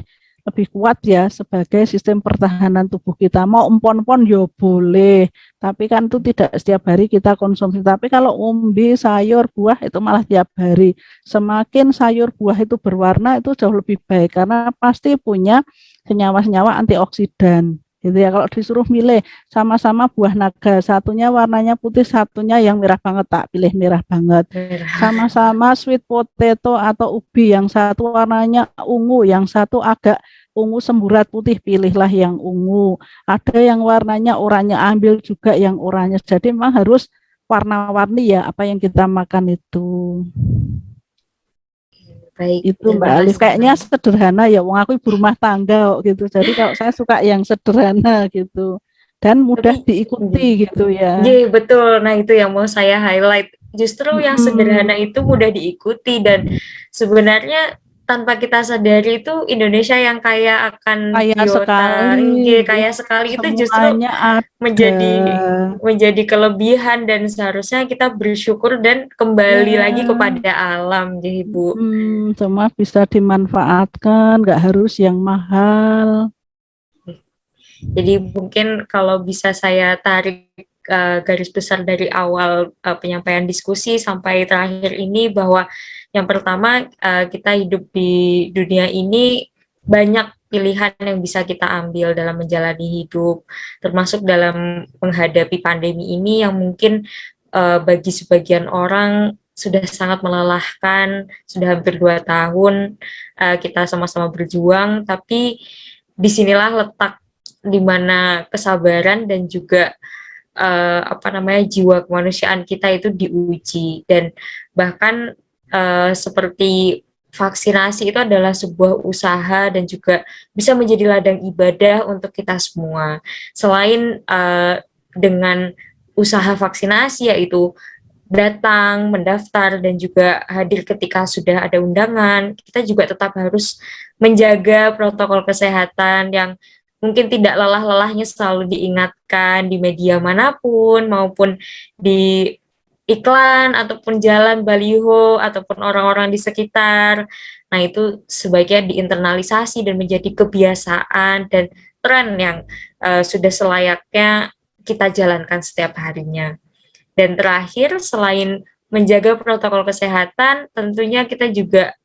kuat ya sebagai sistem pertahanan tubuh kita. Mau empon-empon ya boleh, tapi kan itu tidak setiap hari kita konsumsi. Tapi kalau umbi, sayur, buah itu malah tiap hari. Semakin sayur buah itu berwarna itu jauh lebih baik karena pasti punya senyawa-senyawa antioksidan. Gitu ya, kalau disuruh milih sama-sama buah naga, satunya warnanya putih, satunya yang merah banget, tak pilih merah banget. Sama-sama sweet potato atau ubi, yang satu warnanya ungu, yang satu agak ungu semburat putih, pilihlah yang ungu. Ada yang warnanya oranye, ambil juga yang oranye. Jadi memang harus warna-warni ya apa yang kita makan itu. Baik, itu Mbak Alif kayaknya sederhana ya, wong aku ibu rumah tangga gitu, jadi kalau saya suka yang sederhana gitu dan mudah diikuti gitu ya. Iya betul, nah itu yang mau saya highlight, justru yang sederhana itu mudah diikuti dan sebenarnya tanpa kita sadari itu Indonesia yang kaya akan biota, kaya sekali itu justru menjadi kelebihan dan seharusnya kita bersyukur dan kembali lagi kepada alam, jadi Bu. Semua bisa dimanfaatkan, nggak harus yang mahal. Jadi mungkin kalau bisa saya tarik garis besar dari awal penyampaian diskusi sampai terakhir ini, bahwa yang pertama kita hidup di dunia ini banyak pilihan yang bisa kita ambil dalam menjalani hidup, termasuk dalam menghadapi pandemi ini yang mungkin bagi sebagian orang sudah sangat melelahkan, sudah hampir 2 tahun kita sama-sama berjuang, tapi disinilah letak di mana kesabaran dan juga jiwa kemanusiaan kita itu diuji. Dan bahkan seperti vaksinasi itu adalah sebuah usaha dan juga bisa menjadi ladang ibadah untuk kita semua. Selain dengan usaha vaksinasi, yaitu datang, mendaftar, dan juga hadir ketika sudah ada undangan, kita juga tetap harus menjaga protokol kesehatan yang mungkin tidak lelah-lelahnya selalu diingatkan di media manapun, maupun di iklan, ataupun jalan, baliho, ataupun orang-orang di sekitar. Nah, itu sebaiknya diinternalisasi dan menjadi kebiasaan dan tren yang sudah selayaknya kita jalankan setiap harinya. Dan terakhir, selain menjaga protokol kesehatan, tentunya kita juga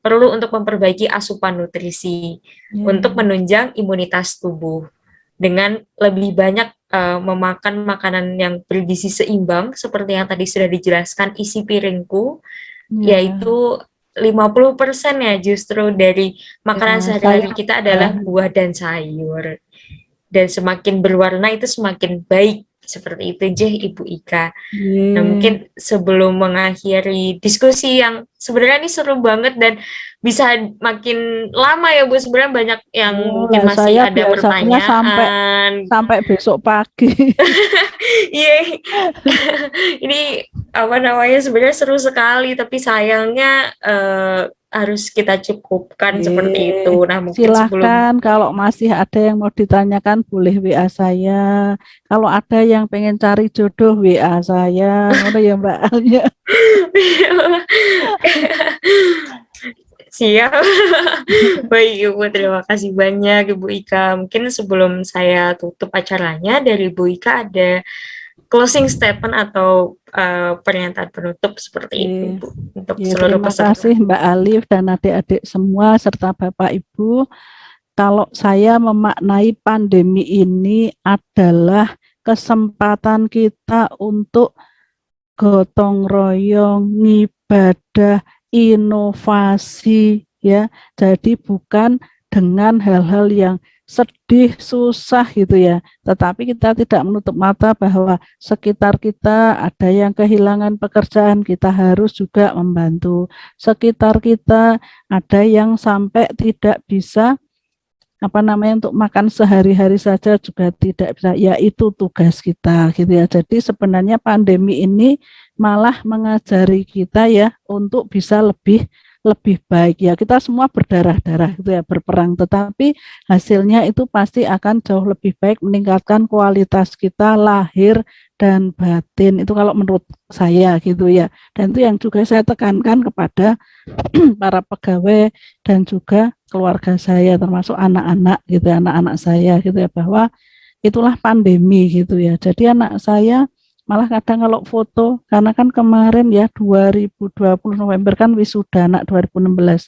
perlu untuk memperbaiki asupan nutrisi untuk menunjang imunitas tubuh dengan lebih banyak memakan makanan yang bergizi seimbang seperti yang tadi sudah dijelaskan isi piringku, yaitu 50% ya justru dari makanan sehari-hari kita adalah buah dan sayur. Dan semakin berwarna itu semakin baik. Seperti itu aja Ibu Ika. Nah, mungkin sebelum mengakhiri diskusi yang sebenarnya ini seru banget dan bisa makin lama ya Bu, sebenarnya banyak yang mungkin masih ada pertanyaan sampai besok pagi. Iya. Ini sebenarnya seru sekali, tapi sayangnya harus kita cukupkan seperti itu. Nah, mungkin silahkan kalau masih ada yang mau ditanyakan boleh WA saya. Kalau ada yang pengen cari jodoh WA saya. Mana ya Mbak Alia? Siap. Baik Ibu, terima kasih banyak Ibu Ika. Mungkin sebelum saya tutup acaranya, dari Ibu Ika ada closing statement atau pernyataan penutup seperti itu Bu, untuk seluruh peserta. Terima kasih Mbak Alif dan adik-adik semua serta Bapak Ibu. Kalau saya memaknai pandemi ini adalah kesempatan kita untuk gotong royong, ibadah, inovasi ya. Jadi bukan dengan hal-hal yang sedih, susah gitu ya. Tetapi kita tidak menutup mata bahwa sekitar kita ada yang kehilangan pekerjaan, kita harus juga membantu. Sekitar kita ada yang sampai tidak bisa untuk makan sehari-hari saja juga tidak bisa, ya itu tugas kita gitu ya. Jadi sebenarnya pandemi ini malah mengajari kita ya untuk bisa lebih lebih baik ya. Kita semua berdarah-darah gitu ya, berperang, tetapi hasilnya itu pasti akan jauh lebih baik, meningkatkan kualitas kita lahir dan batin, itu kalau menurut saya gitu ya. Dan itu yang juga saya tekankan kepada para pegawai dan juga keluarga saya, termasuk anak-anak gitu, anak-anak saya gitu ya, bahwa itulah pandemi gitu ya. Jadi anak saya malah kadang kalau foto, karena kan kemarin ya 2020 November kan wisuda anak 2016,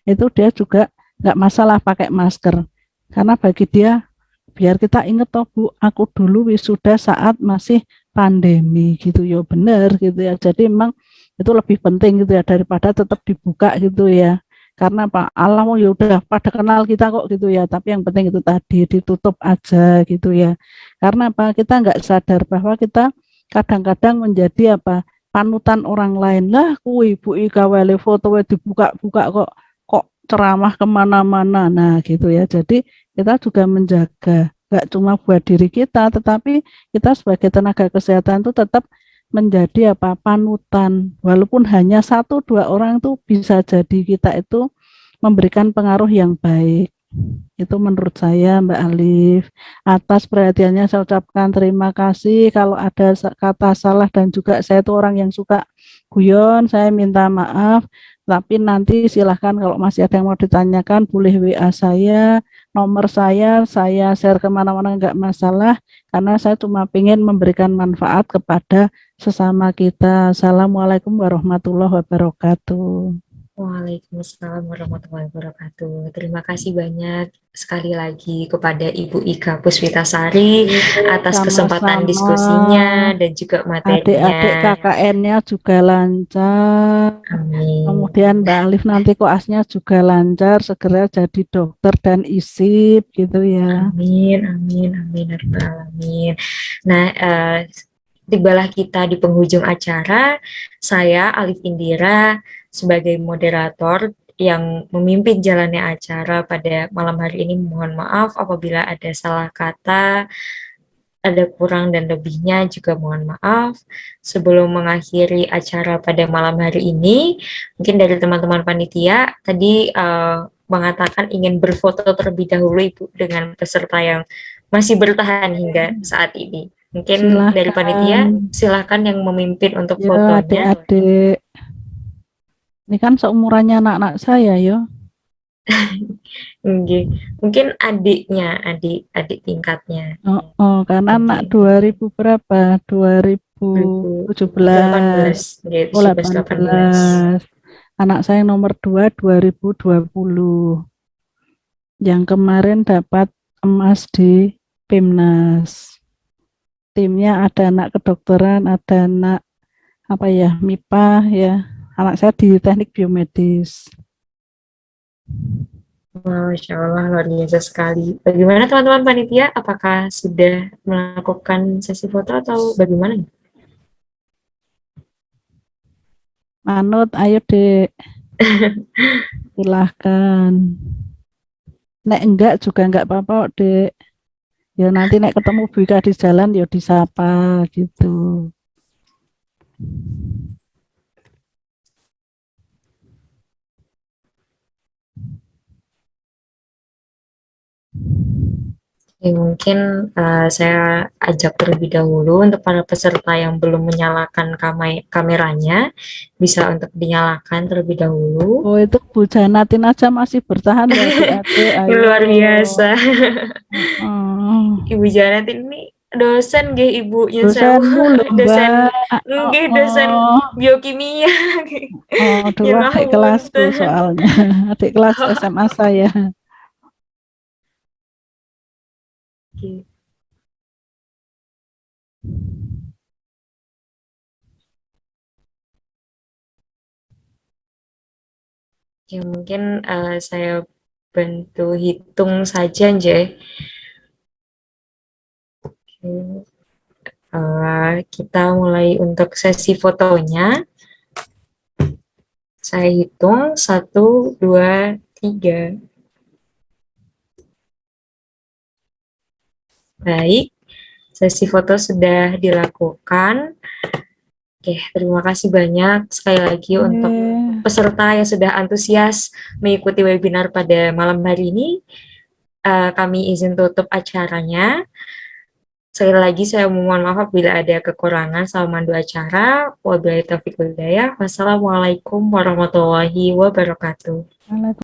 itu dia juga nggak masalah pakai masker, karena bagi dia biar kita inget toh Bu, aku dulu wisuda saat masih pandemi gitu ya, bener gitu ya. Jadi emang itu lebih penting gitu ya daripada tetap dibuka gitu ya. Karena Pak Allah mau ya udah pada kenal kita kok gitu ya, tapi yang penting itu tadi ditutup aja gitu ya. Karena apa? Kita nggak sadar bahwa kita kadang-kadang menjadi panutan orang lain. Lah kui Bu Ika wale foto dibuka-buka kok ceramah kemana-mana. Nah gitu ya. Jadi kita juga menjaga nggak cuma buat diri kita, tetapi kita sebagai tenaga kesehatan itu tetap menjadi panutan, walaupun hanya satu dua orang tuh bisa jadi kita itu memberikan pengaruh yang baik. Itu menurut saya Mbak Alif. Atas perhatiannya saya ucapkan terima kasih. Kalau ada kata salah dan juga saya itu orang yang suka guyon, saya minta maaf. Tapi nanti silahkan kalau masih ada yang mau ditanyakan boleh WA saya, nomor saya share kemana-mana nggak masalah. Karena saya cuma ingin memberikan manfaat kepada sesama kita. Assalamualaikum warahmatullahi wabarakatuh. Waalaikumsalam warahmatullahi wabarakatuh. Terima kasih banyak sekali lagi kepada Ibu Ika Puspitasari atas kesempatan diskusinya dan juga materinya. Adik-adik KKN-nya juga lancar. Amin. Kemudian Mbak Alif nanti koasnya juga lancar, segera jadi dokter dan isip gitu ya. Amin, amin, amin, amin. Nah, tibalah kita di penghujung acara. Saya Alif Indira sebagai moderator yang memimpin jalannya acara pada malam hari ini. Mohon maaf apabila ada salah kata, ada kurang dan lebihnya juga mohon maaf. Sebelum mengakhiri acara pada malam hari ini, mungkin dari teman-teman panitia tadi mengatakan ingin berfoto terlebih dahulu Ibu dengan peserta yang masih bertahan hingga saat ini. Mungkin silahkan. Dari panitia silahkan yang memimpin untuk ya, fotonya. Adik-adik. Ini kan seumurannya anak-anak saya yo. Mungkin adiknya, adik tingkatnya. Karena anak 2000 berapa? 2017. 18. Anak saya nomor 2 2020. Yang kemarin dapat emas di PIMNAS. Timnya ada anak kedokteran, ada anak MIPA ya. Anak saya di teknik biomedis. Masya Allah, luar biasa sekali. Bagaimana teman-teman panitia? Apakah sudah melakukan sesi foto atau bagaimana? Manut, ayo Dek. Silahkan. Nek enggak juga enggak apa-apa Dek. Ya nanti nek ketemu Bu Ika di jalan ya disapa gitu. Ya, mungkin saya ajak terlebih dahulu untuk para peserta yang belum menyalakan kameranya, bisa untuk dinyalakan terlebih dahulu. Oh itu Bu Janatin aja masih bertahan ya adik-adik. Luar biasa. Ibu Janatin ini dosen nggih ibunya dosenmu lho dosen Mbak. dosen biokimia. Dulu adik kelasku soalnya. Adik kelas SMA saya. Ya mungkin saya bantu hitung saja, Nje. Kita mulai untuk sesi fotonya. Saya hitung 1, 2, 3. Baik, sesi foto sudah dilakukan. Oke, terima kasih banyak sekali lagi untuk peserta yang sudah antusias mengikuti webinar pada malam hari ini. Kami izin tutup acaranya. Sekali lagi saya mohon maaf apabila ada kekurangan sama mandu acara. Wabillahi taufiq wal hidayah. Wassalamualaikum warahmatullahi wabarakatuh.